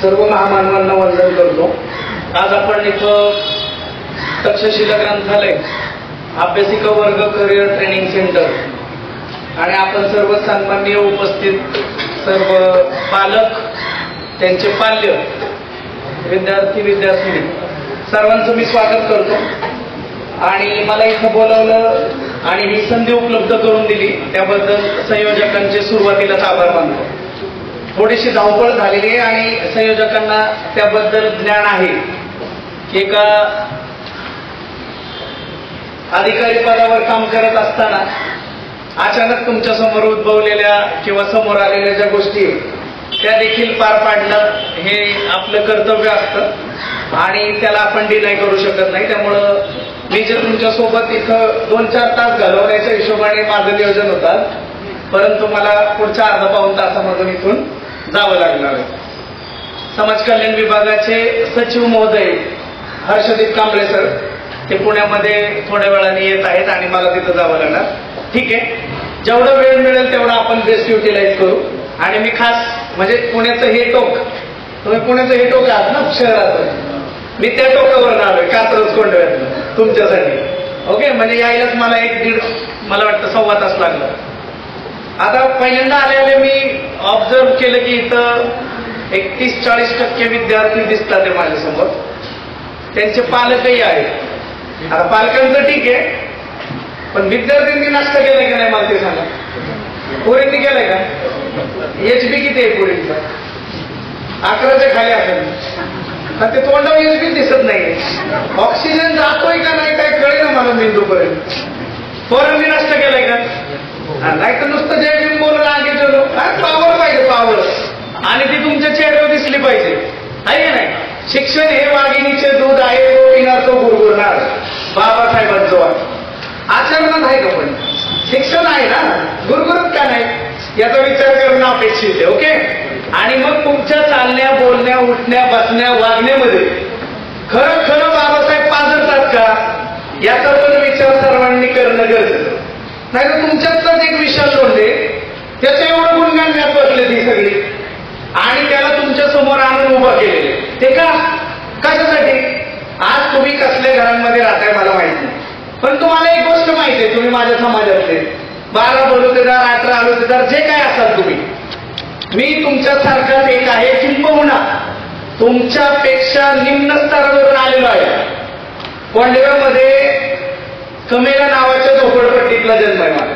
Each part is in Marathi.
सर्व महामानवांना वंदन करतो। आज आपण इथं तक्षशिला ग्रंथालय, अभ्यासिका वर्ग, करिअर ट्रेनिंग सेंटर आणि आपण सर्व सन्माननीय उपस्थित सर्व पालक, त्यांचे पाल्य, विद्यार्थी विद्यार्थिनी सर्वांचं मी स्वागत करतो। आणि मला इथं बोलावलं आणि ही संधी उपलब्ध करून दिली त्याबद्दल संयोजकांचे सुरुवातीलाच आभार मानतो। थोडीशी धावपळ झालेली आहे आणि संयोजकांना त्याबद्दल ज्ञान आहे की एका अधिकारी पदावर काम करत असताना अचानक तुमच्या समोर उद्भवलेल्या किंवा समोर आलेल्या ज्या गोष्टी त्या देखील पार पाडणं हे आपलं कर्तव्य असतं आणि त्याला आपण डिनाय करू शकत नाही। त्यामुळं मी जे तुमच्या सोबत इथं 2-4 तास घालवण्याच्या हिशोबाने माझं नियोजन होतं, परंतु मला पुढच्या अर्धा पाऊण तासामधून इथून जावं लागणार आहे। समाज कल्याण विभागाचे सचिव महोदय हर्षदीप कांबळे सर ते पुण्यामध्ये थोड्या वेळाने येत आहेत आणि मला तिथं जावं लागणार। ठीक आहे, जेवढा वेळ मिळेल तेवढा आपण बेस्ट युटिलाइज करू। आणि मी खास म्हणजे पुण्याचं हे टोक, तुम्ही पुण्याचं हे टोक आहात ना शहराचं, मी त्या टोकावर आलोय कात्रज कोंडव्यातलं तुमच्यासाठी। ओके, म्हणजे यायलाच मला 1-1.5 मला वाटतं 1.25 तास लागला। आता पहिल्यांदा आले मी ऑब्झर्व केलं की इथं 31-40% विद्यार्थी दिसतात ते माझ्यासमोर, त्यांचे पालकही आहेत। आता पालकांचं ठीक आहे, पण विद्यार्थ्यांनी नाश्ता केलाय का नाही मला ते सांगा। पोरींनी केलाय का? HP किती आहे पोरींचा? 11च्या खाली असेल, ते तोंडावर HP दिसत नाही। ऑक्सिजन जातोय का नाही काय कळे ना मला मेंदूपर्यंत। पोरांनी नाश्ता केलाय का? नाही तर नुसतं जय भीम बोलून आगे चलो, पावर पाहिजे पावर, आणि ती तुमच्या चेहऱ्यावर दिसली पाहिजे, आहे का नाही? शिक्षण हे वाघिणीचे दूध आहे, तो पिणार तो गुरगुरणार, बाबासाहेबांचं वाक्य आचरणात आहे का? पण शिक्षण आहे ना, गुरगुरत का नाही याचा विचार करणं अपेक्षित आहे। ओके, आणि मग तुमच्या चालण्या, बोलण्या, उठण्या, बसण्या, वागण्यामध्ये खरं खरं बाबासाहेब पाजरतात का याचा पण विचार सर्वांनी करणं गरजेचं। नाही तर तुमच्यातलाच एक विशाल लोंढे त्याचं एवढं गुणगान घ्यात बसले ती सगळी आणि त्याला तुमच्या समोर आणून उभा केलेले, ते का कशासाठी? आज तुम्ही कसल्या घरांमध्ये राहताय मला माहित नाही, पण तुम्हाला एक गोष्ट माहिती आहे, तुम्ही माझ्या समाजातले 12 बलुतेदार, 18 बलुतेदार जे काय असाल तुम्ही, मी तुमच्यासारखाच एक आहे, किंबहुना तुमच्यापेक्षा निम्न स्तरावरून आलेलो आहे। कोंडव्यामध्ये कमेला नावाच्या झोपडपट्टीतला जन्म आहे माझा,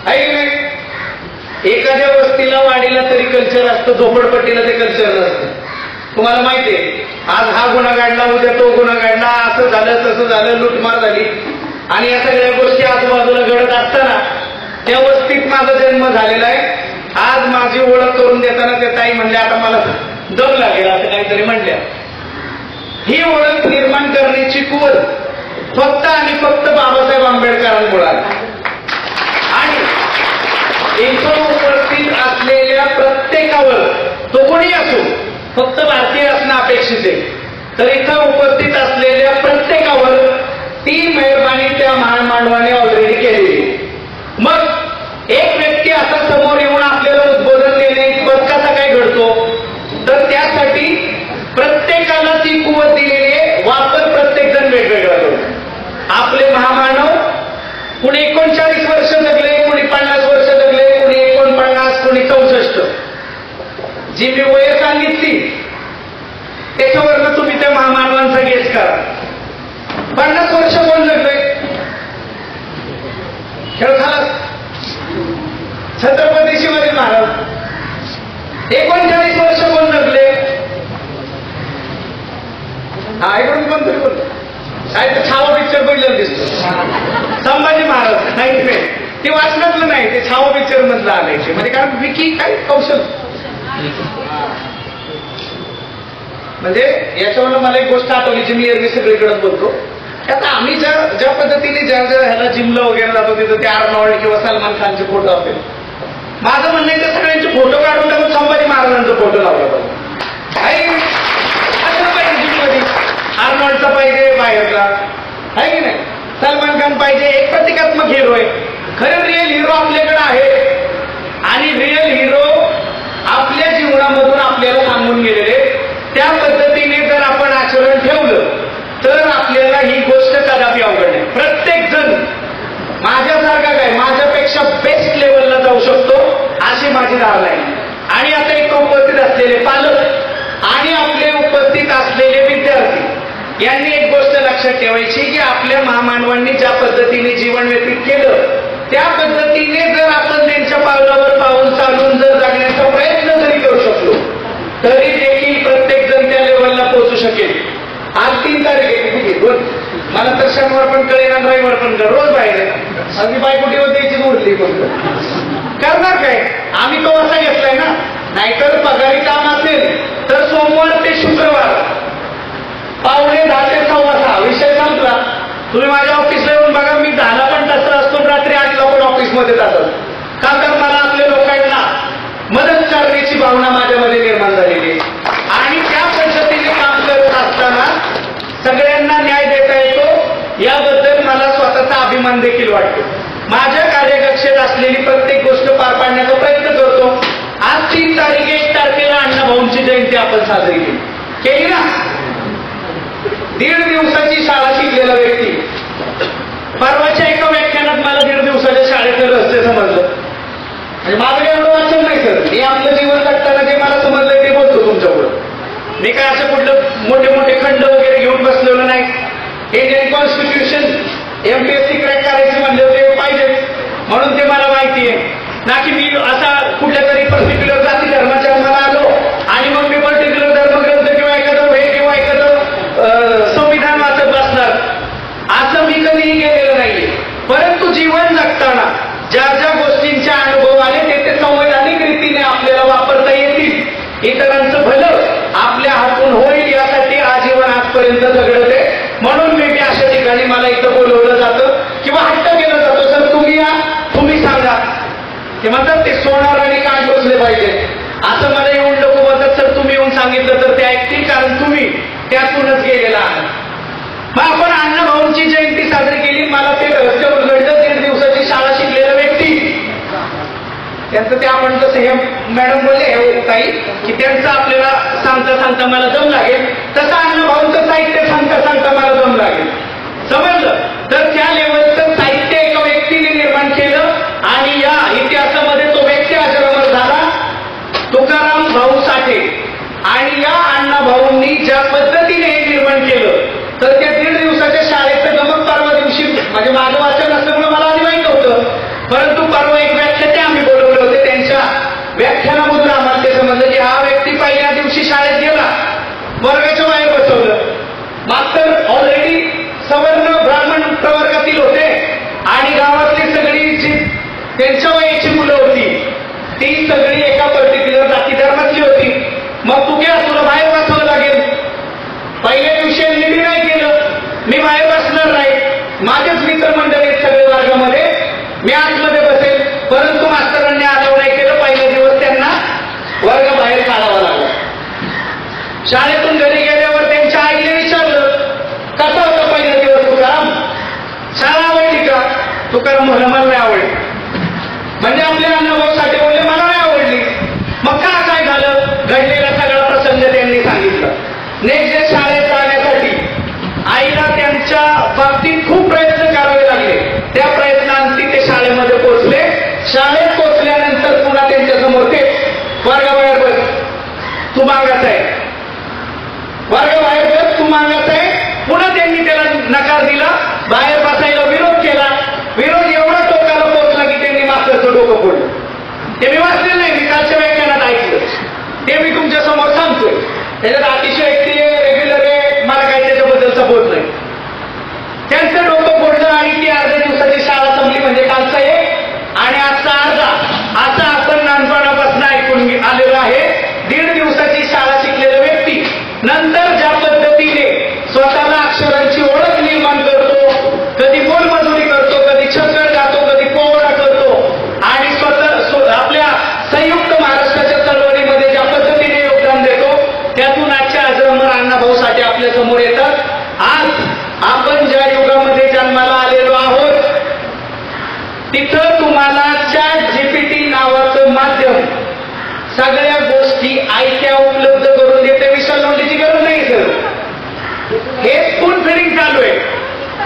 आहे की नाही? एखाद्या वस्तीला वाडीला तरी कल्चर असतं, झोपडपट्टीला ते कल्चर नसतं। तुम्हाला माहिती आहे, आज हा गुन्हा घडला, उद्या तो गुन्हा घडला, असं झालं तसं झालं, लुटमार झाली, आणि या सगळ्या गोष्टी आजूबाजूला घडत असताना त्या वस्तीत माझा जन्म झालेला आहे। आज माझी ओळख करून देताना त्या ताई म्हणल्या आता मला दम लागेल असं काहीतरी म्हणल्या। ही ओळख निर्माण करण्याची कुवत फक्त आणि फक्त बाबासाहेब आंबेडकरांमुळे आणि इथं उपस्थित असलेल्या प्रत्येकावर, तो कोणी असो, फक्त भारतीय असणं अपेक्षित आहे, तर इथं उपस्थित असलेल्या प्रत्येकावर ती मेहरबानी त्या महामानवाने ऑलरेडी केलेली। मग एक व्यक्ती असा समोर येऊन आपल्याला उद्बोधन देणे इतपत कसा काय घडतो, तर त्यासाठी प्रत्येकाला ती कुवत दिलेली आहे, वापर प्रत्येक जण वेगवेगळा करतो। आपले महामानव कुणी 39 वर्ष जगले, कुणी 50 वर्ष जगले, कुणी 49, कुणी 64, जी मी वय सांगितली त्याच्यावरनं तुम्ही त्या महामानवांचा गेस करा। 50 वर्ष कोण जगले? खेळ झाला छत्रपती शिवाजी महाराज। 39 वर्ष कोण जगले? हा ऐकून पण तरी बोलतो काय तर छावा पिक्चर बघितलं दिसतो, संभाजी महाराज 90 ते वाचनातलं नाही, ते छावा पिक्चर मधलं आलंय ते, म्हणजे कारण विकी काय कौशल। म्हणजे याच्यावरनं मला एक गोष्ट आठवली जी मी एरवी सगळीकडे बोलतो, आता आम्ही ज्या पद्धतीने ज्या ह्याला जिमला वगैरे जातो तिथं ते आर्नॉल्ड किंवा सलमान खानचे फोटो असेल, माझं म्हणणं आहे त्या सगळ्यांचे फोटो काढून टाकून संभाजी महाराजांचा फोटो लावला पाहिजे। असं पाहिजे जिममध्ये, आर्नॉल्डचा पाहिजे बाहेरचा, आहे की नाही? सलमान खान पाहिजे, एक प्रतिकात्मक हिरो आहे। खरं रिअल हिरो आपल्याकडे आहे आणि रिअल हिरो आपल्या जीवनामधून आपल्याला सांगून गेलेले भागीदार नाही. आणि आता इथं उपस्थित असलेले पालक आणि आपले उपस्थित असलेले विद्यार्थी यांनी एक गोष्ट लक्षात ठेवायची की आपल्या महामानवांनी ज्या पद्धतीने जीवन व्यतीत केलं त्या पद्धतीने जर आपण त्यांच्या पावलावर पाऊल चालून जर जगण्याचा प्रयत्न जरी करू शकलो तरी देखील प्रत्येक जण त्या लेवलला पोहोचू शकेल. आज 3 तारीख आहे, ठीक आहे, मला तर शनिवार पण कळेल आणि रविवार पण कळेल, रोज बाहेर अगदी बायकोटीवर द्यायची उरली करणार काय. आम्ही तो असा घेतलाय ना, नाहीतर पगारी काम असेल तर सोमवार ते शुक्रवार 9:45 ते 6:15 विषय संपला. तुम्ही माझ्या ऑफिसला येऊन बघा, मी 10ला पण तास असतो, रात्री 8ला पण ऑफिसमध्ये जातात. का तर मला आपल्या लोकांना मदत करण्याची भावना माझ्यामध्ये निर्माण झालेली आहे आणि त्या पद्धतीने काम करत असताना सगळ्यांना न्याय देता येतो याबद्दल मला स्वतःचा अभिमान देखील वाटतो. माझ्या कार्यकक्षेत असलेली प्रत्येक गोष्ट पार पाडण्याचा प्रयत्न करतो. आज 3 तारीख 1 तारखेला अण्णाभाऊंची जयंती आपण साजरी केली ना. 1.5 दिवसाची शाळा शिकलेला व्यक्ती, परवाच्या एका व्याख्यानात मला 1.5 दिवसाच्या शाळेचं रहस्य समजलं. म्हणजे माझं काही एवढं वाचन नाही सर, मी आपलं जीवन जगताना जे मला समजलंय ते बोलतो तुमच्यापुढं. मी काय असं कुठलं मोठे मोठे खंड वगैरे घेऊन बसलेलो नाही. इंडियन कॉन्स्टिट्यूशन MPSC क्रॅक करायचे म्हणले होते पाहिजे म्हणून ते मला माहिती आहे ना की मी असा कुठल्या तरी पर्टिक्युलर जाती धर्माच्या मला आलो आणि मग मी पर्टिक्युलर धर्मग्रंथ किंवा एखादं हे किंवा एखादं संविधान वाचत बसणार, असं मी कधीही केलेलं नाहीये. परंतु जीवन जगताना ज्या ज्या गोष्टींचे अनुभव आले ते संवैधानिक रीतीने आपल्याला वापरता येतील, इतरांचं भलं आपल्या हातून होईल यासाठी आजीवन आजपर्यंत झगडते. म्हणून मी अशा ठिकाणी मला इथं बोलवलं जातं किंवा हट्ट केलं जातो, सर तुम्ही या, तुम्ही सांगा. ते म्हणतात ते सोनार आणि कान टोचले पाहिजे, असं मला येऊन लोक बोलतात. सर तुम्ही येऊन सांगितलं तर ते ऐकतील, कारण तुम्ही त्यातूनच गेलेला आहात. मग आपण अण्णाभाऊंची जयंती साजरी केली. मला ते रहस्य उलगडलं. 1.5 दिवसाची शाळा शिकलेला व्यक्ती, त्यांचं ते आपण जसं हे मॅडम बोलले हे काही की त्यांचं आपल्याला सांगता सांगता मला दम लागेल, तसं अण्णाभाऊंचं साहित्य सांगता सांगता मला दम लागेल. समजलं तर त्या लेवलचं साहित्य एका व्यक्तीने निर्माण केलं आणि या इतिहासामध्ये तो व्यक्ती अजरामर झाला, तुकाराम भाऊ साठे. आणि या अण्णाभाऊंनी ज्या पद्धतीने हे निर्माण केलं तर त्या 1.5 दिवसाच्या शाळेचं गमक परवा दिवशी, म्हणजे माझं वाचन असल्यामुळे मला आधी माहित होतं, परंतु परवा एक व्याख्याते आम्ही बोलवले होते, त्यांच्या व्याख्यानामधून आम्हाला ते समजलं की हा व्यक्ती पहिल्या दिवशी शाळेत गेला, वर्गाच्या बाहेर बसवलं. मास्तर ऑलरेडी सवर्ण ब्राह्मण प्रवर्गातील होते आणि गावातली सगळी जी त्यांच्या वयाची मुलं होती ती सगळी एका पर्टिक्युलर जाती धर्मातली होती. मग तू घ्या, तुला बाहेर बसवावं लागेल. पहिल्या दिवशी मी नाही केलं, मी बाहेर बसणार नाही, माझेच मित्रमंडळी सगळे वर्गामध्ये, मी आतमध्ये बसेल. परंतु मास्तरांनी अलाव नाही केलं. पहिल्या दिवस त्यांना वर्ग बाहेर काढावा लागला. शाळेतून घरी गेल्यावर त्यांच्या आईने विचारलं कसा होता पहिला दिवस तुकाराम, शाळा आवडली का? तुकाराम म्हणलं मला नाही आवडली. म्हणजे आपल्या अण्णाभाऊ साठे बोलले मला नाही आवडली. मग काय झालं, घडलेला सगळा प्रसंग त्यांनी सांगितलं. नेक्स्ट डे शाळेत जाण्यासाठी आईला त्यांच्या बाबतीत खूप प्रयत्न करावे लागले. त्या प्रयत्नांती ते शाळेमध्ये पोहोचले. शाळेत पोहोचल्यानंतर पुन्हा त्यांच्या समोर ते वर्गाबाहेर बस, तू मागास आहे, वर्गाबाहेर बस, तू मागास आहे. पुन्हा त्यांनी त्याला नकार दिला, बाहेर बसायला विरोध केला. विरोध एवढा टोकाला पोहोचला की त्यांनी मास्तरचं डोकं फोडलं. ते मी वाचलेलं नाही, मी कालच्या व्याख्यानात ऐकलं, ते मी तुमच्या समोर सांगतोय. त्याच्यात अतिशय रेग्युलर आहे, मला काही त्याच्याबद्दलचा बोध नाही. त्यांचं डोकं फोडलं आणि ती अर्ध्या दिवसाची शाळा संपली. म्हणजे कालचा एक आणि आजचा अर्धा, असं आपण लहानपणापासून ऐकून आलेलं आहे. 1.5 दिवसाची शाळा शिकलेला व्यक्ती नंतर ज्या पद्धतीने स्वतःला अक्षरांची ओळख निर्माण करतो, कधी मोलमजुरी करतो, कधी छक्कड गातो, कधी पोवाडा करतो आणि स्वतः आपल्या संयुक्त महाराष्ट्राच्या चळवळीमध्ये ज्या पद्धतीने योगदान देतो, त्यातून आजच्या अजरामर अण्णाभाऊ साठे आपल्या समोर येतात. आज आपण ज्या युगामध्ये जन्माला आलेलो आहोत तिथं तुम्हाला ChatGPT नावाचं माध्यम सगळ्या गोष्टी आयत्या उपलब्ध करून देते. विशाल नोंदीची गरज नाही सर, हे स्पून फिडिंग चालू आहे.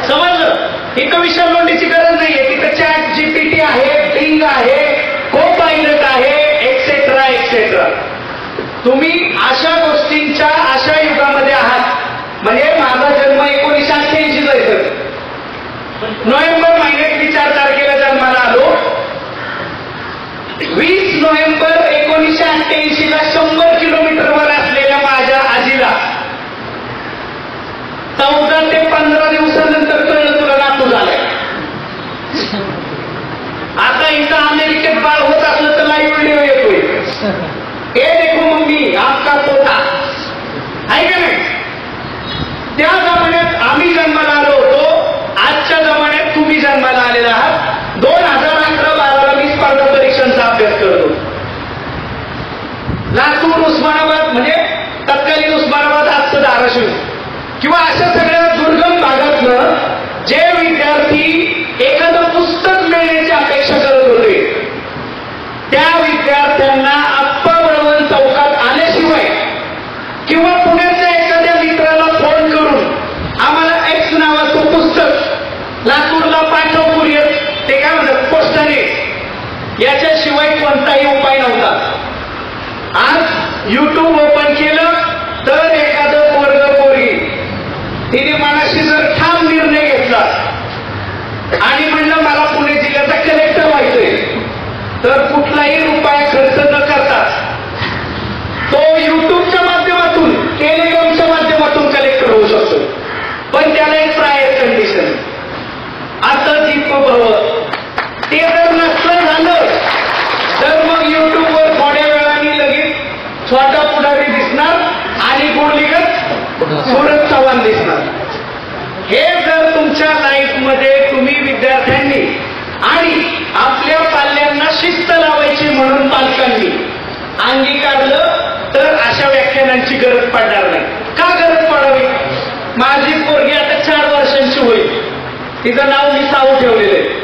समजलं, इथं विशाल नोंदीची गरज नाहीये. तिथं ChatGPT आहे, बिंग आहे, को पायलट आहे, तुम्ही अशा गोष्टींच्या अशा युगामध्ये आहात. म्हणजे माझा जन्म 1988 आहे सर. नोव्हेंबर महिन्यात मी 4 तारखेला जन्माला आलो. 20 नोव्हेंबर 1988 ला 100 किलोमीटरवर असलेल्या माझ्या आजीला 14 ते 15 दिवसानंतर कळलं तुला नातू झालाय. आता इथं अमेरिकेत बाळ होत असलं तर लाईव्ह व्हिडिओ येतोय. हे देखो मम्मी आपका पोता आहे का नाही. त्या जमान्यात आम्ही जन्माला आलो होतो. आजच्या जमान्यात तुम्ही जन्माला आलेला आहात. 2011-12 मी स्पर्धा परीक्षांचा अभ्यास करतो. लातूर, उस्मानाबाद म्हणजे तत्कालीन उस्मानाबाद, आजचं धाराशिव किंवा अशा सगळ्या दुर्गम भागातनं जे विद्यार्थी एखादं पुस्तक मिळण्याची अपेक्षा करत होते त्या विद्यार्थ्यांना आप्पा बळवंत चौकात आल्याशिवाय किंवा पुण्याच्या एखाद्या मित्राला फोन करून आम्हाला एक्स नावाचं पुस्तक लातूरला पाठव कुरिअर, ते काय म्हणतात पोस्टाने, याच्याशिवाय कोणताही उपाय नव्हता. आज युट्यूब ओपन केलं तर एखादं पोरग पोरगी तिने मनाशी जर ठाम निर्णय घेतला आणि म्हणलं मला पुणे जिल्ह्याचा कलेक्टर व्हायचंय तर कुठलाही रुपया खर्च न करता तो युट्यूबच्या माध्यमातून, टेलिग्रामच्या माध्यमातून कलेक्टर होऊ शकतो. पण त्याला एक प्रायर कंडिशन, आता दीप भव, ते जर नसलं झालं तर मग युट्यूबवर थोड्या वेळाने लगेच छोटा पुढारी दिसणार आणि गोलीगत सुरत चव्हाण दिसणार. हे जर तुमच्या लाईफमध्ये तुम्ही विद्यार्थ्यांनी आणि आपल्या पाल्यांना शिस्त लावायची म्हणून पालकांनी अंगीकारलं तर अशा व्याख्यानांची गरज पडणार नाही. का गरज पडावी. माझी पोरगी आता 4 वर्षांची होईल. तिचं नाव मी साऊ ठेवलेलं आहे.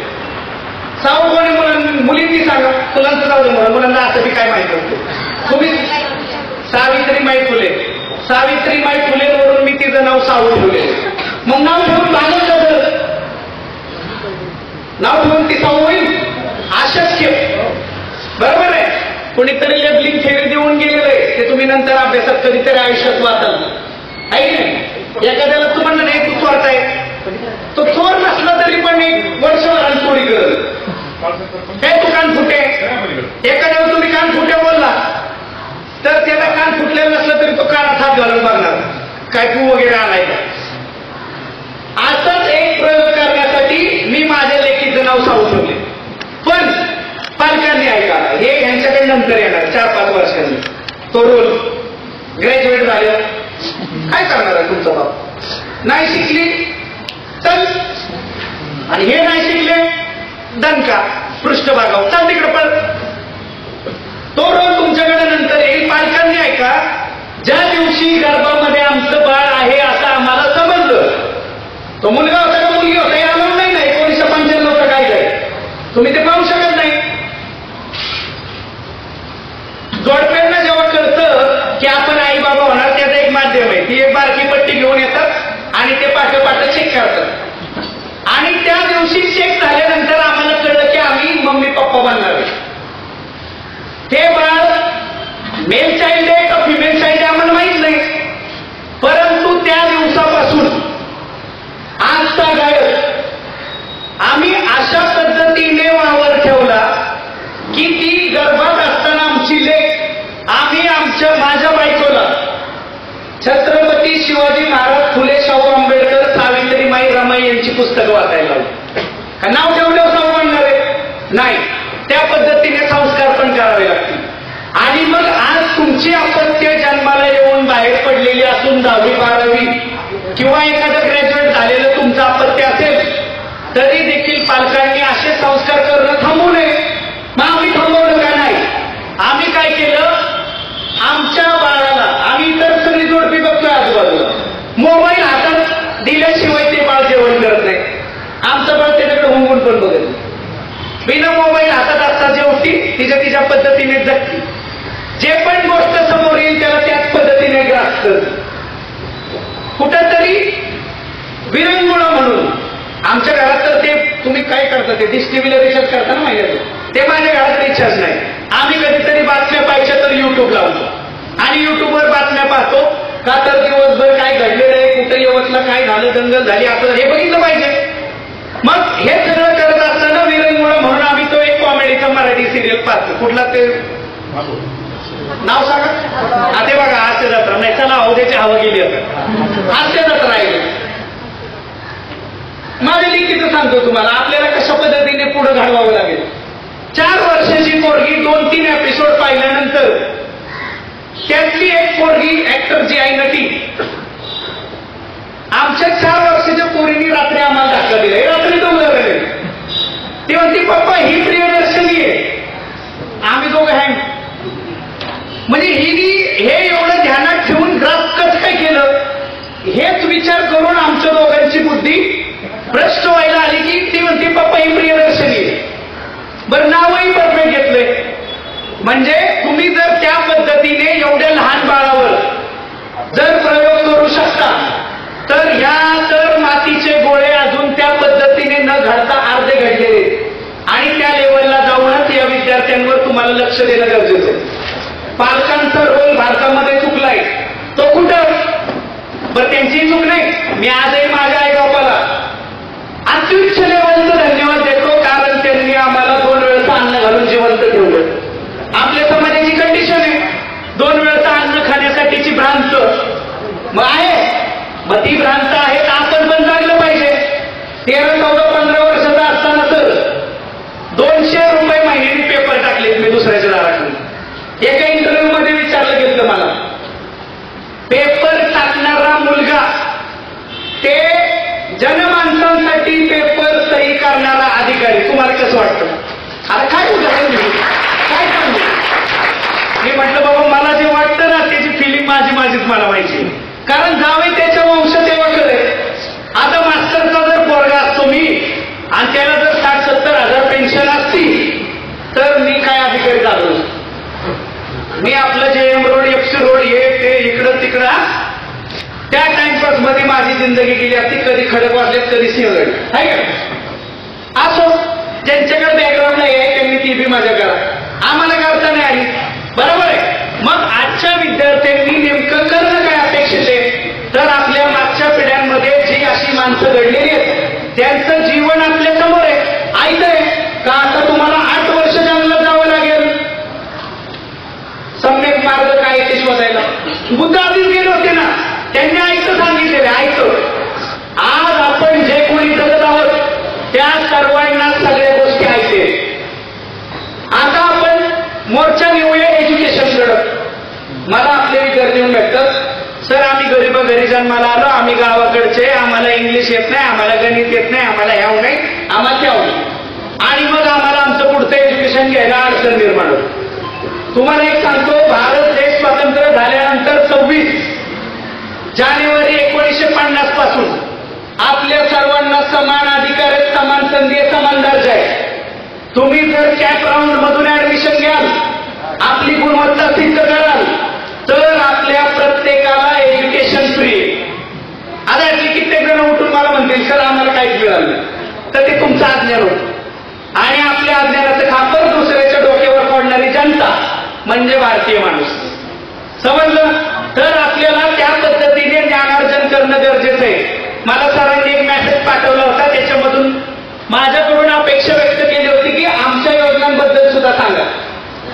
साऊ कोणी मुलींनी सांगा, मुलांचं जाऊ दे, मुलांना असं बी काय माहित नसतं. तुम्ही सावित्रीबाई फुले, सावित्रीबाई फुलेवरून मी तिचं नाव साऊ ठेवलेलं. मग नाव ठेवून भागत कसं, नाव ठेवून ती साऊ होईल अशक्य. बरोबर आहे. कोणीतरी लेबलिंग थेअरी देऊन गेलेलं आहे, ते तुम्ही नंतर अभ्यासात कधीतरी आयुष्यात वाचाल. आहे की नाही. एखाद्याला तू म्हणलं नाही तू चोरत आहे, तो चोर नसला तरी पण एक वर्षभरात चोरी करत. हे तू कान फुटे, एखाद्यावर तुम्ही कान फुटे बोलला तर त्याला कान फुटलेला नसला तरी तो कानात हात घालून बघणार काय तू वगैरे आलाय का. असाच एक प्रयोग करण्यासाठी मी माझ्या लेखीचं नाव साऊ ठेवले. पण पालकांनी ऐका, हे यांच्याकडे नंतर येणार 4-5 वर्षांनी. तो रोल ग्रॅज्युएट झालं काय करणार आहे तुमचा बाप. नाही शिकली तर, आणि हे नाही शिकले दणका पृष्ठभागावर चल तिकडे पळ. तो रोल तुमच्याकडे नंतर येईल. पालकांनी ऐका, ज्या दिवशी गर्भामध्ये आमचं बाळ आहे असं आम्हाला समजलं, तो मुलगा होता का मुलगी होता हे आम्हाला नाही ना. 1995 काय काय तुम्ही ते पाहू शकत नाही. जोडप्यांना जेव्हा कळतं की आपण आई बाबा होणार त्याचं एक माध्यम आहे, ती एक बारकी पट्टी घेऊन येतात आणि ते पाठ चेक करतात. आणि त्या दिवशी चेक झाल्यानंतर आम्हाला कळलं की आम्ही मम्मी पप्पा बनणार आहे. हे बाळ मेल चाइल्ड आहे का फिमेल चाइल्ड आहे आम्हाला माहित नाही. परंतु त्या दिवसापासून आजचा गायक आम्ही अशा पद्धतीने वावर ठेवला की ती गर्भात असताना आमची लेक आम्ही माझ्या बायकोला छत्रपती शिवाजी महाराज, फुले शाहू आंबेडकर, सावित्रीबाई रमाई यांची पुस्तकं वाचायला लावली. नाव ठेवल्यावर साऊ म्हणणार आहे नाही. त्या पद्धतीने संस्कार पण करावे लागतील. आणि मग आज तुमची अपत्य जन्माला येऊन बाहेर पडलेली असून 10वी-12वी किंवा एखादं ग्रॅज्युएट झालेलं तुमचं अपत्य असेल तरी देखील पालकांनी असे संस्कार करणं थांबवू नये. मग आम्ही थांबवलं का नाही. आम्ही काय केलं, आमच्या बाळाला आम्ही इतर सगळी जोडपी बघतोय आजूबाजूला, मोबाईल हातात दिल्याशिवाय ते बाळ जेवण करत नाही. आमचं बाळ त्याच्याकडे हुंगून पण बघत नाही. बिना मोबाईल हातात असता जेवती तिच्या पद्धतीने जगती. जे पण गोष्ट समोर येईल त्याला त्याच पद्धतीने ग्रास करते. कुठंतरी विरंगुळा म्हणून आमच्या घरात तर ते तुम्ही काय करता, ते डिश टीव्हीला रिचार्ज करता ना महिन्याचं, ते माझ्या घरात रिचार्ज नाही. आम्ही कधीतरी बातम्या पाहिजे तर युट्यूब लावतो आणि युट्यूबवर बातम्या पाहतो का तर दिवसभर काय घडलेलं आहे, कुठं यवतला काय झालं, दंगल झाली, आता हे बघितलं पाहिजे. मग हे सगळं करत असताना विरंगुळा म्हणून आम्ही तो एक कॉमेडीचा मराठी सिरियल पाहतो. कुठला ते नाव सांगा. ते बघा हास्य जत्रा. नाही चला अवध्याची हवा गेली आता. हास्य जत्रा आहे. माझ्या लिखीचं सांगतो तुम्हाला आपल्याला कशा पद्धतीने पुढे घडवावं लागेल. 4 वर्षाची पोरगी 2-3 एपिसोड पाहिल्यानंतर त्यातली एक पोरगी ऍक्टर जी आहे नटी, आमच्या 4 वर्षाच्या पोरींनी रात्री आम्हाला धक्का दिला. रात्री तो उदाहरण ती म्हणते पप्पा ही प्रियदर्शनी आहे. आम्ही दोघं हँग. म्हणजे हिनी हे एवढं ध्यानात ठेवून ग्राफ कसं काय केलं हेच विचार करून आमच्या दोघांची बुद्धी भ्रष्ट व्हायला आली की ती म्हणते पप्पा ही प्रियदर्शनी आहे. बरं नावही परफेक्ट घेतलंय. म्हणजे तुम्ही जर त्या पद्धतीने एवढ्या लहान बाळावर जर प्रयोग करू शकता तर ह्या तर मातीचे गोळे अजून त्या पद्धतीने न घडता अर्धे घडलेले आणि त्या लेवलला जाऊनच या विद्यार्थ्यांवर तुम्हाला लक्ष देणं गरजेचं आहे. पालकांचा रोल भारतामध्ये चुकलाय. तो कुठं बरं त्यांची चूक नाही. मी आजही माझ्या आई बापाला अत्युच्च लेवलचं धन्यवाद देतो कारण त्यांनी आम्हाला 2 वेळचं अन्न घालून जिवंत ठेवलं. आपल्या समाजाची कंडिशन आहे 2 वेळचं अन्न खाण्यासाठीची भ्रांत मग आहे. मग ती भ्रांत आहे तर आपण पण जागलं पाहिजे. 13, 14, 15 वर्षाचा असताना तर 200 रुपये महिन्याने पेपर टाकलेत मी दुसऱ्याच्या दाराकडे. एका इंटरव्ह्यू मध्ये विचारलं गेलं मला पेपर टाकणारा मुलगा ते जनमानसांसाठी पेपर सही करणारा अधिकारी तुम्हाला कसं वाटतं. आता काय उदाहरण काय सांगू. मी म्हटलं बाबा मला जे वाटतं ना त्याची फिलिंग माझीच मला माहिती. कारण जावे त्याच्या वंश तेव्हा करे. आता मास्टरचा जर पोरगा असतो मी आणि त्याला जर 60-70 हजार पेन्शन असती तर मी काय अधिकारी झालो. मी आपलं JM रोड FC रोड हे ते इकडं तिकडं त्या टाइमपास मध्ये माझी जिंदगी गेली असती. कधी खडक वाजलेत कधी सिंहगड आहे का. असो ज्यांच्याकडे बॅकग्राऊंड नाही आहे त्यांनी ती बी माझ्या घरात आम्हाला करता नाही आली. बरोबर आहे. मग आजच्या विद्यार्थ्यांनी नेमकं करणं काय अपेक्षित आहे तर आपल्या मागच्या पिढ्यांमध्ये जी अशी माणसं घडलेली आहेत त्यांचं जीवन आपल्या समोर आहे. ऐकतंय का आता तुम्हाला 8 वर्ष जंगलात जावं लागेल सम्यक मार्ग काय ते शोधायला. बुद्ध आधीच गेले होते ना. त्यांनी ऐकतं सांगितलेलं ऐकतं. आज आपण जे कोणी जगत आहोत त्या सर्वांना सगळ्या गोष्टी ऐकते. आता आपण मोर्चा घेऊया एज्युकेशन लढत. मला आपले विद्यार्थी भेटतात सर आम्ही गरीबा घरी जन्माला आलो आम्ही गावाकडचे आम्हाला इंग्लिश येत नाही आम्हाला गणित येत नाही आम्हाला ह्याव नाही आम्हाला त्याव नाही आणि मग आम्हाला आमचं पुढचं एज्युकेशन घ्यायला अडचण निर्माण होते. तुम्हाला एक सांगतो भारत देश स्वातंत्र्य झाल्यानंतर 26 जानेवारी 1950 पासून आपल्या सर्वांना समान अधिकार आहेत समान संधी आहे समान दर्जा आहे. तुम्ही जर कॅप राऊंड मधून ऍडमिशन घ्याल आपली गुणवत्ता सिद्ध कराल तर आपल्या प्रत्येकाला एज्युकेशन फ्री. आता कित्येक जण उठून मला म्हणतील सर आम्हाला काहीच मिळालं तर ते तुमचं अज्ञान होतं आणि आपल्या अज्ञानाचं खापर दुसऱ्याच्या डोक्यावर फोडणारी जनता म्हणजे भारतीय माणूस. समजलं. तर आपल्याला त्या पद्धतीने ज्ञानार्जन करणं गरजेचं आहे. मला सरांनी एक मेसेज पाठवला होता त्याच्यामधून माझ्याकडून अपेक्षा व्यक्त केली होती की आमच्या योजनांबद्दल सुद्धा सांगा.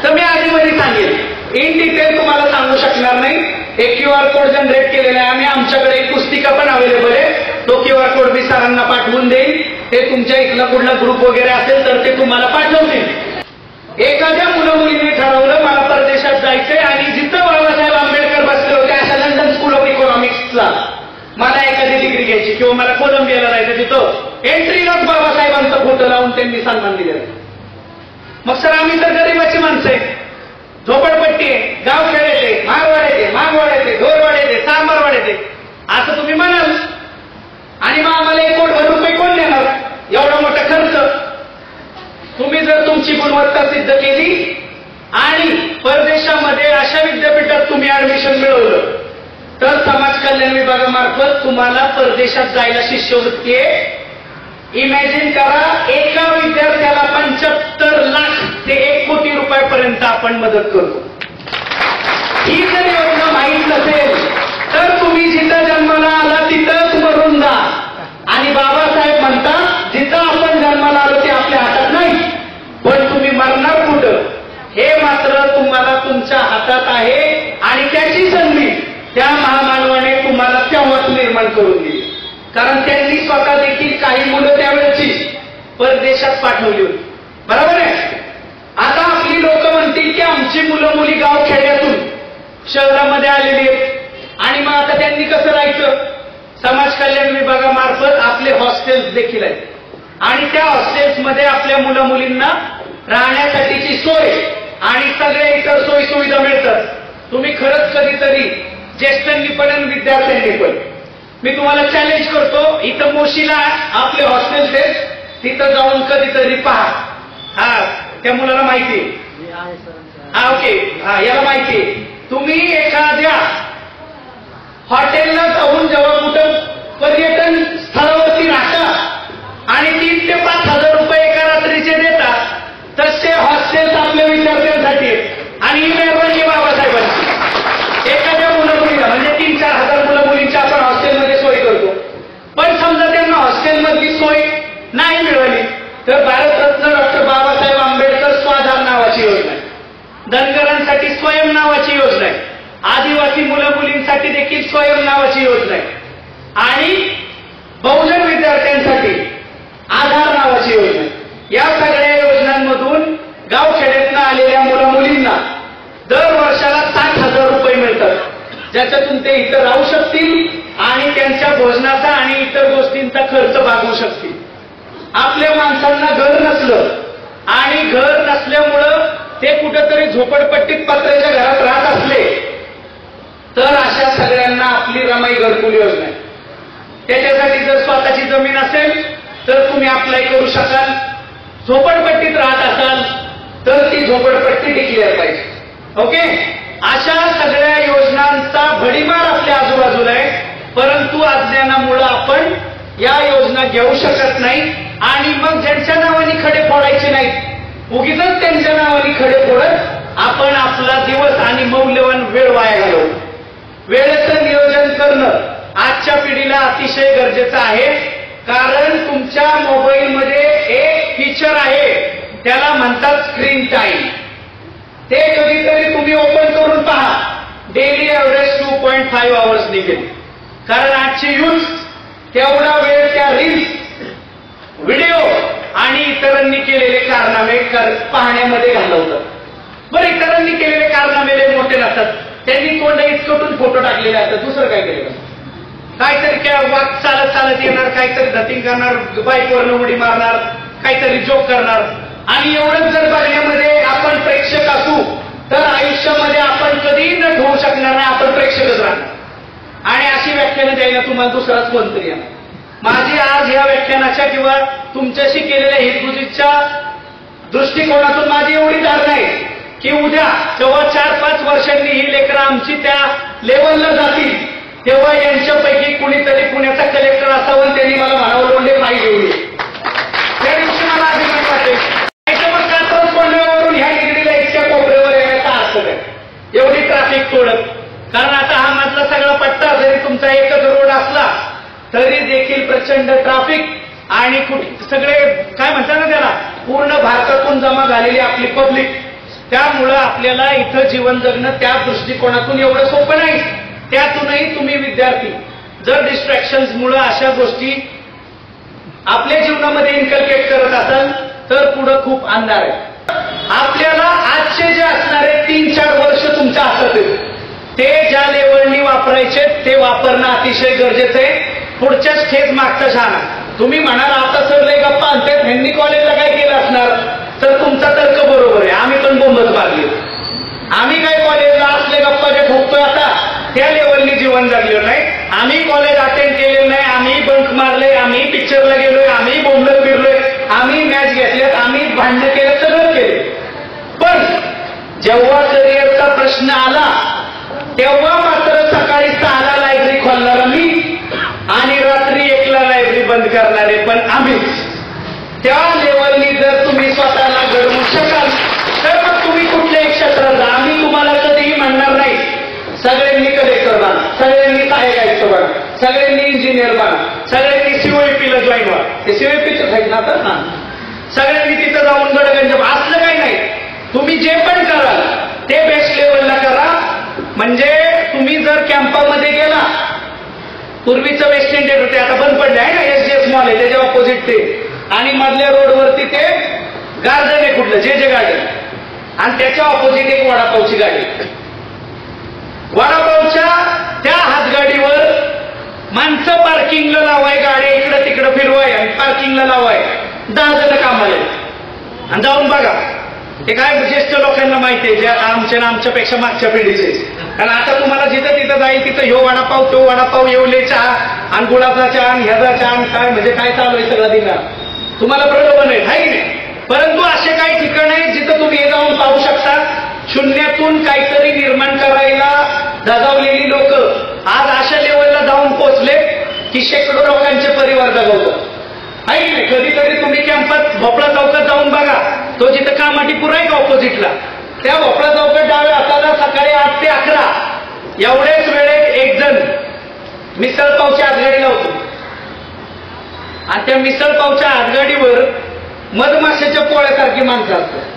तर मी आधीमध्ये सांगेन इन डिटेल तुम्हाला सांगू शकणार नाही. एक QR कोड जनरेट केलेला आहे आम्ही. आमच्याकडे एक पुस्तिका पण अवेलेबल आहे. तो QR कोड मी सरांना पाठवून देईल. ते तुमच्या इथला कुठला ग्रुप वगैरे असेल तर ते तुम्हाला पाठवतील. एखाद्या मुलं मुलींनी ठरवलं मला परदेशात जायचंय आणि जिथं बाबासाहेब आंबेडकर बसले होते अशा लंडन स्कूल ऑफ इकॉनॉमिक्सला मला एखादी डिग्री घ्यायची किंवा मला कोलंबियाला जायचं तिथं एंट्रीलाच बाबासाहेबांचा फोटो लावून त्यांनी सन्मान दिलेला. मग सर आम्ही तर गरीबाची माणसं आहे झोपडपट्टी आहे गावखेड येते मारवाड येते मागवाड येते ढोरवाड येते सांबारवाड येते असं तुम्ही म्हणाल आणि मग आम्हाला 1 कोटी रुपये कोण देणार एवढा मोठा खर्च. तुम्ही जर तुमची गुणवत्ता सिद्ध केली आणि परदेशामध्ये अशा विद्यापीठात तुम्ही ऍडमिशन मिळवलं तर समाज कल्याण विभागामार्फत तुम्हाला परदेशात जायला शिष्यवृत्ती आहे. इमॅजिन करा एका विद्यार्थ्याला 75 लाख ते 1 कोटी रुपयापर्यंत आपण मदत करतो. ही जर योजना माहीत नसेल तर तुम्ही जिथं जन्माला आला तिथंच मरून जा. आणि बाबासाहेब म्हणतात जिथं आपण जन्माला आलो ते आपल्या हातात नाही, पण तुम्ही मरणार कुठं हे मात्र तुम्हाला तुमच्या हातात आहे. आणि त्याची संधी त्या महामानवाने तुम्हाला तेव्हाच निर्माण करून दिली, कारण त्यांनी स्वतः देखील काही मुलं त्यावेळची परदेशात पाठवली होती. बरोबर आहे. आता आपली लोक म्हणतील की आमची मुलं मुली गाव खेड्यातून शहरामध्ये आलेली आहेत आणि मग आता त्यांनी कसं राहायचं. समाज कल्याण विभागामार्फत आपले हॉस्टेल्स देखील आहेत आणि त्या हॉस्टेल्समध्ये आपल्या मुलं मुलींना राहण्यासाठीची सोय आणि सगळे इतर सोयी सुविधा मिळतात. तुम्ही खरंच कधीतरी ज्येष्ठांनी पण आणि विद्यार्थ्यांनी पण मी तुम्हाला चॅलेंज करतो, इथं मोशीला आपले हॉस्टेल्स आहेत, तिथं जाऊन कधीतरी पहा. हा त्या मुलाला माहिती आहे. हा ओके, हा याला माहिती आहे. तुम्ही एखाद्या हॉटेलला जाऊन जेव्हा कुठं पर्यटन स्थळावरती राहता आणि 3 ते 5,000 रुपये एका रात्रीचे देतात, तसे हॉस्टेल्स आपल्या विद्यार्थ्यांसाठी आहेत. आणि ही मेहरबानी बाबासाहेबांची. एखाद्या मुलं मुलीला म्हणजे 3-4 हजार मुलं मुलींची आपण हॉस्टेलमध्ये सोय करतो, पण समजा त्यांना हॉस्टेलमधली सोय नाही मिळाली तर भारतरत्न डॉक्टर बाबासाहेब आंबेडकर स्वाधार नावाची योजना आहे, धनगरांसाठी स्वयं नावाची योजना आहे, आदिवासी मुलं मुलींसाठी देखील स्वयं नावाची योजना आहे आणि बहुजन विद्यार्थ्यांसाठी आधार नावाची योजना आहे. या सगळ्या योजनांमधून गावखेड्यातनं आलेल्या मुलं मुलींना दर वर्षाला 60,000 रुपये मिळतात, ज्याच्यातून ते इथं राहू शकतील आणि त्यांच्या भोजनाचा आणि इतर गोष्टींचा खर्च भागवू शकतील. आपल्या माणसांना घर नसलं आणि घर नसल्यामुळं ते कुठेतरी झोपडपट्टीत पत्र्याच्या घरात राहत असले तर अशा सगळ्यांना आपली रमाई घरकुल योजना आहे. त्याच्यासाठी जर स्वतःची जमीन असेल तर तुम्ही अप्लाय करू शकाल. झोपडपट्टीत राहत असाल तर ती झोपडपट्टी डिक्लेअर पाहिजे. ओके. अशा सगळ्या योजनांचा भडीमार आपल्या आजूबाजूला आहे, परंतु अज्ञानामुळं आपण या योजना घेऊ शकत नाही आणि मग ज्यांच्या नावाने खडे फोडायचे नाहीत उगीच त्यांच्या नावाने खडे फोडत आपण आपला दिवस आणि मौल्यवान वेळ वाया घालवू. वेळेचं नियोजन करणं आजच्या पिढीला अतिशय गरजेचं आहे, कारण तुमच्या मोबाईलमध्ये एक फीचर आहे त्याला म्हणतात स्क्रीन टाइम. ते कधीतरी तुम्ही ओपन करून पहा. डेली एव्हरेज 2.5 आवर्स निघेल, कारण आजची यूथ तेवढा वेळ त्या रील्स, व्हिडिओ आणि इतरांनी केलेले कारनामे पाहण्यामध्ये घालवतात. बरं, इतरांनी केलेले कारनामे लय मोठे नसतात, त्यांनी तोंड इचकटून फोटो टाकलेले असतात, दुसरं काय केलेलं. काहीतरी वाक चालत चालत येणार, काहीतरी धतिंग करणार, बाईकवरनं उडी मारणार, काहीतरी जोक करणार. आणि एवढंच जर बघण्यामध्ये आपण प्रेक्षक असू तर आयुष्यामध्ये आपण कधीही न ठेवू शकणार नाही, आपण प्रेक्षकच राहणार. आणि अशी व्याख्यानं द्यायला तुम्हाला दुसराच कोणतरी आहे. माझी आज या व्याख्यानाच्या किंवा तुमच्याशी केलेल्या हितगुजीच्या दृष्टिकोनातून माझी एवढी धारणा आहे की उद्या जेव्हा 4-5 वर्षांनी ही लेकरं आमची त्या लेवलला जातील तेव्हा यांच्यापैकी कुणीतरी पुण्याचा कलेक्टर असावं, त्यांनी मला म्हणावं लोंढे पाय घेऊन ये. त्या दिवशी मला अभिमान वाटेल. मग कात्रज कोंडव्यावरून ह्या डिग्रीला इतक्या कोपऱ्यावर येण्याचा अर्थ काय, एवढी ट्रॅफिक तोडत. कारण आता हा मधला सगळा पट्टा जरी तुमचा एकच रोड असला तरी देखील प्रचंड ट्रॅफिक आणि सगळे काय म्हणतात ना त्याला, पूर्ण भारतातून जमा झालेली आपली पब्लिक. त्यामुळं आपल्याला इथं जीवन जगणं त्या दृष्टिकोनातून एवढं सोपं नाही. त्यातूनही तुम्ही विद्यार्थी जर डिस्ट्रॅक्शन्समुळे अशा गोष्टी आपल्या जीवनामध्ये इन्कल्केट करत असाल तर पुढं खूप अंधार आहे. आपल्याला आजचे जे असणारे 3-4 वर्ष तुमच्या हातात आहेत ते ज्या लेवलनी वापरायचे ते वापरणं अतिशय गरजेचं आहे. पुढच्या स्टेज मागचा छान. तुम्ही म्हणाल आता सर लय गप्पा आणतात, ह्यांनी कॉलेजला काय केलं असणार, तर तुमचा तर्क बरोबर आहे. आम्ही पण बोंबच मारली. आम्ही काय कॉलेजला असले गप्पा जे ठोकतोय आता त्या लेवलनी जीवन जगलेलं नाही. आम्ही कॉलेज अटेंड केलेलं नाही, आम्ही बंक मारले, आम्ही पिक्चरला गेलोय, आम्ही बोंबलत फिरलोय, आम्ही मॅच घेतल्यात, आम्ही भांडण केलं, सगळं केलं. पण जेव्हा करिअरचा प्रश्न आला तेव्हा मात्र सकाळी 6ला लायब्ररी खोलणारा मी आणि रात्री 1ला लायब्ररी बंद करणारे पण आम्हीच. त्या लेवलनी जर तुम्ही स्वतःला घडवू शकाल तर मग तुम्ही कुठल्याही क्षेत्रात जा. आम्ही तुम्हाला कधीही म्हणणार नाही सगळ्यांनी इंजिनियर बना, सगळ्यांनी सीओईपीला जॉईन व्हा. ते सीओईपीच आहेत ना आता. सगळ्यांनी तिथं जाऊन गडगंज, असलं काही नाही. तुम्ही जे पण कराल ते बेस्ट लेवलला करा. म्हणजे तुम्ही जर कॅम्पामध्ये गेला, पूर्वीचं वेस्ट इंडियन होते आता बंद पडले आहे ना, एसजीएस मॉल आहे त्याच्या ऑपोजिट ते, आणि मधल्या रोडवरती ते गार्डन आहे कुठलं, जे गार्डन, आणि त्याच्या ऑपोजिट एक वडापावची गाडी. वडापावच्या त्या हातगाडीवर माणसं पार्किंगला लावाय, गाड्या इकडं तिकडं फिरवाय आणि पार्किंगला लावाय, 10 जण कामाला. आणि जाऊन बघा, हे काय ज्येष्ठ लोकांना माहिती आहे, ज्या आमच्यापेक्षा मागच्या पिढीचे. कारण आता तुम्हाला जिथं तिथं जाईल तिथं ह्यो वडापाव तो वडापाव, येवले चहा आणि गुळाचा चहा आणि ह्याचा चहा, काय म्हणजे काय चालू आहे सगळा दिना तुम्हाला प्रलोभन आहे, हाय की नाही. परंतु असे काही ठिकाण आहेत जिथं तुम्ही हे जाऊन पाहू शकता. शून्यातून काहीतरी निर्माण करायला दगावलेली लोक आज अशा लेवलला जाऊन पोहोचले की शेकडो लोकांचे परिवार दगावतात, आहे की नाही. कधीतरी तुम्ही कॅम्पात भोपळा चौकात जाऊन बघा, तो जिथं कामाटीपूर आहे का ऑपोजिटला, त्या भोपळा चौकात डाव्या हाताला सकाळी 8 ते 11 एवढ्याच वेळेत एक जण मिसळपावच्या हातगाडी लावतो, आणि त्या मिसळपावच्या हातगाडीवर मधमाशाच्या पोळ्यासारखी माणसं असतात.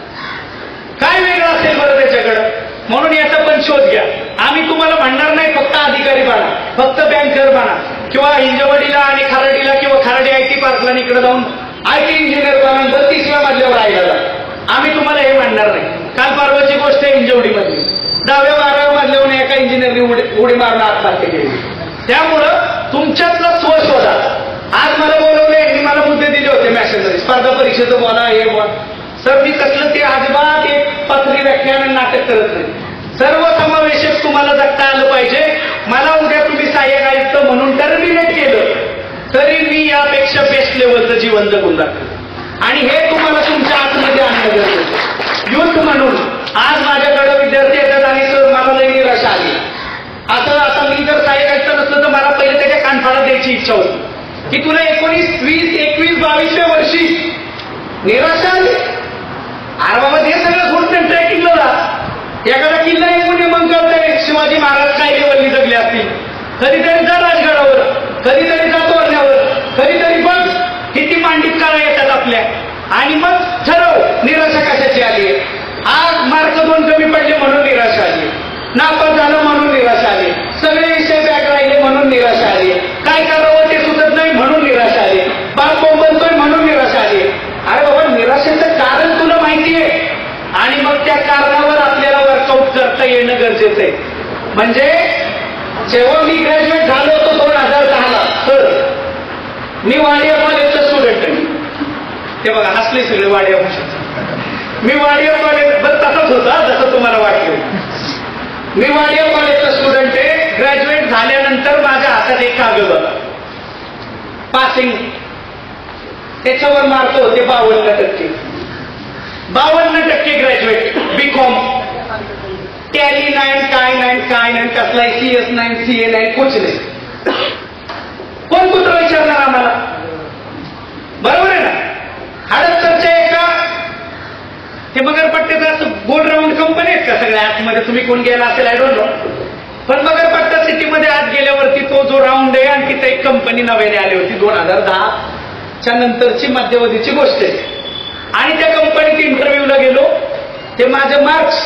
काय वेगळं असेल बरं त्याच्याकडं. म्हणून याचा पण शोध घ्या. आम्ही तुम्हाला म्हणणार नाही फक्त अधिकारी बना, फक्त बँकर बना, किंवा हिंजवडीला आणि खराडीला किंवा खराडी आयटी पार्कला इकडे जाऊन आयटी इंजिनियर बना, 32व्या मजल्यावर राहिला जा. आम्ही तुम्हाला हे म्हणणार नाही. काल परवाची गोष्ट आहे हिंजवडीमधली, 10व्या-12व्या मजल्यावर एका इंजिनियरने उडी मारून आत्महत्या केली. त्यामुळं तुमच्यातला स्व शोधा. आज मला बोलवले, यांनी मला मुद्दे दिले होते मॅसेजरी, स्पर्धा परीक्षेचं बोला, हे बोला. सर मी कसलं ते अजिबात एक पत्री व्याख्यान नाटक करत नाही. सर्वसमावेशक तुम्हाला जगता आलं पाहिजे. मला उद्या तुम्ही सहाय्यक आयुक्त म्हणून टर्मिनेट केलं तरी मी यापेक्षा बेस्ट लेवलचं जीवन जगून दाखवेन. आणि हे तुम्हाला तुमच्या आतमध्ये आणणं गरजेचं. युथ म्हणून आज माझ्याकडे विद्यार्थी येतात आणि सर मला लई निराशा आली. असं आता मी जर सहाय्यक आयुक्त नसलं तर मला पहिले त्याच्या कानफाडात द्यायची इच्छा होती की तुला 19, 20, 21, 22व्या वर्षी निराशा आली. अरे बाबा ते सगळं सोडून ट्रेकिंगला जा. एखादा किल्ला येऊन मग कळतंय शिवाजी महाराज काय लेवलनी जगले असतील. कधीतरी जा राजगडावर, कधीतरी जा तोरण्यावर, कधीतरी बघ किती मांडीत काळा येतात आपल्या, आणि मग ठरव निराशा कशाची आली. आज मार्क 2 कमी पडले म्हणून निराशा आली, नापास झालं म्हणून निराशा आली, सगळे विषय बॅक राहिले म्हणून निराशा आली, काय करावं ते सुचत नाही म्हणून निराशा आली, बाप बनतोय म्हणून निराशा आली. अरे बाबा निराशेचं कारण तुला माहितीये, आणि मग त्या कारणावर आपल्याला वर्कआउट करता येणं गरजेचं आहे. म्हणजे जेव्हा मी ग्रॅज्युएट झालो होतो 2010ला, तर मी वाडिया कॉलेजचा स्टुडंट आहे. ते बघा हसले सगळे वाडिया. मी वाडिया कॉलेज बस तसंच होता जसं तुम्हाला वाटलं. मी वाडिया कॉलेजचा स्टुडंट आहे. ग्रॅज्युएट झाल्यानंतर माझ्या हातात एक कागद होता, पासिंग. त्याच्यावर मार्क होते 52%. 52% ग्रॅज्युएट बीकॉम. टॅली नाही, काय नाही, काय नाही, कसलाय CS नाही, CA नाही, कुछ नाही. कोण कुत्र विचारणार आम्हाला, बरोबर आहे ना. हडपसरच्या एका ते बगरपट्ट्याचा गोल राऊंड कंपनी आहेत का सगळ्या आतमध्ये, तुम्ही कोण गेला असेल आय डोंट नो, पण बगरपट्टा सिटीमध्ये आत गेल्यावरती तो जो राऊंड आहे आणि तिथे एक कंपनी नव्याने आली होती 2010च्या नंतरची मध्यवधीची गोष्ट आहे. आणि त्या कंपनीत इंटरव्ह्यूला गेलो. ते माझे मार्क्स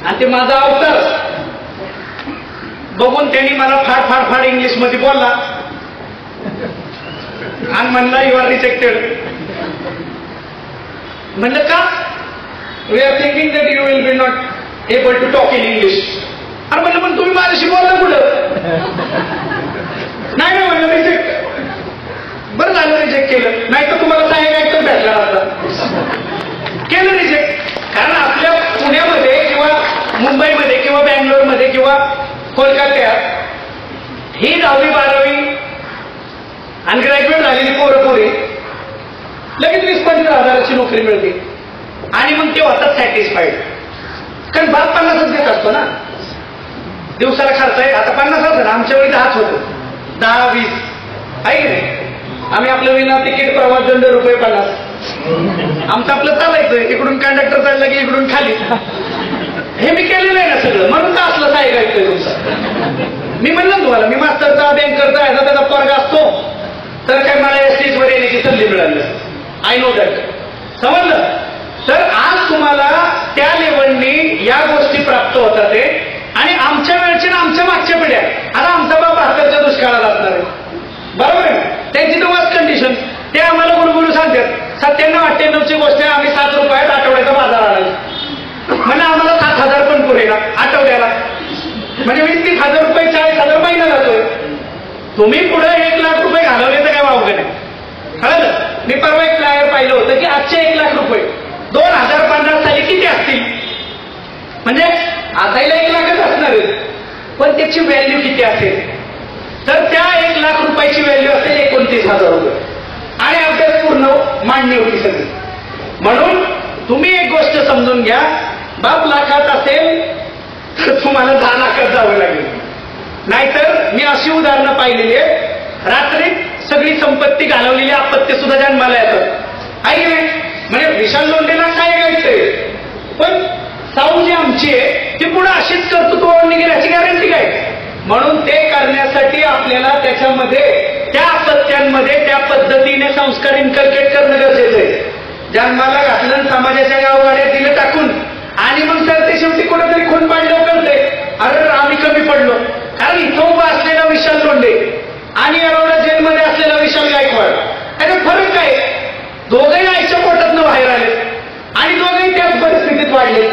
आणि ते माझा अवतार बघून त्यांनी मला फाड इंग्लिशमध्ये बोलला आणि म्हणला यू आर रिजेक्टेड. म्हणलं का? We are thinking that you will be not able to talk in English. अरे म्हणलं पण तुम्ही माझ्याशी बोलला कुठं? नाही म्हणलं रिजेक्ट. बरं झालं रिजेक्ट केलं, नाही तर तुम्हाला सहाय्यक तर भेटला असता. केलं रिजेक्ट. कारण आपल्या पुण्यामध्ये किंवा मुंबईमध्ये किंवा बँगलोरमध्ये किंवा कोलकात्यात ही 10वी 12वी आणि ग्रॅज्युएट झालेली पोरं लगेच 20-25 हजाराची नोकरी मिळते आणि मग ते होतात सॅटिस्फाईड. कारण बाप 50च देत असतो ना दिवसाला खर्च आहे. आता 50 हजार, आमच्या वेळी 10च होतं, 10-20 आहे की नाही. आम्ही आपलं विना तिकीट प्रवास दंड ₹50. आमचं आपलं चालायचं, इकडून कंडक्टर चालला की इकडून खाली. हे मी केलेलं आहे ना सगळं, म्हणून का असलं काय तुमचं. मी म्हणलं तुम्हाला, मी मास्तरचा बँकरचा ह्याचा त्याचा पोरगा असतो तर काय मला या स्टेजवर येण्याची संधी मिळाली, आय नो दॅट. समजलं? तर आज तुम्हाला त्या लेवलनी या गोष्टी प्राप्त होतात ते. आणि आमच्या वेळची ना आमच्या मागच्या पिढ्या, आता आमचा बाप 72च्या दुष्काळात असणार आहे, बरोबर आहे? त्यांची तर वाच कंडिशन, ते आम्हाला गुरुगुरु सांगतात 97-98ची गोष्ट आहे, आम्ही 7 रुपयात आठवड्याचा बाजार आणायचो. म्हणजे आम्हाला 7,000 पण पुरेला आठवड्याला, म्हणजे 20-30,000 रुपये 40,000 महिना जातोय. तुम्ही पुढे 1 लाख रुपये घालवले तर काय वावगं नाही. कळलं? मी परवा एक फ्लायर पाहिलं होतं की आजचे 1 लाख रुपये 2050 साली किती असतील, म्हणजे असायला 1 लाखच असणार आहे, पण त्याची व्हॅल्यू किती असेल? तर त्या 1 लाख रुपयाची व्हॅल्यू असेल 29,000 रुपये. आणि अभ्यास पूर्ण मांडणी होती सगळी. म्हणून तुम्ही एक गोष्ट समजून घ्या, बाप लाखात असेल तर तुम्हाला 10 लाखात जावं लागेल. नाहीतर मी अशी उदाहरणं पाहिलेली आहे, रात्रीत सगळी संपत्ती घालवलेली अपत्य सुद्धा जन्माला येतात, आहे की नाही? म्हणजे विशाल लोंढेला काय घ्यायचंय, पण साऊ जी आमची आहे ती पुढे अशीच कर्तृत्व निघेल याची गॅरंटी काय? म्हणून ते करण्यासाठी आपल्याला त्याच्यामध्ये त्या अपत्यांमध्ये त्या पद्धतीने संस्कार इन्कल्केट करणं गरजेचं आहे. जन्माला घातलं, समाजाच्या गावगाड्यात दिलं टाकून, आणि मग तर ते शेवटी कुठेतरी खून पाडलं कळतंय, अरे आम्ही कमी पडलो. कारण इथं उभा असलेला विशाल लोंढे आणि एवढ्या जेलमध्ये असलेला विशाल गायकवाड, अरे फरक काय? दोघंही आईच्या पोटातनं बाहेर आले आणि दोघंही त्याच परिस्थितीत वाढले.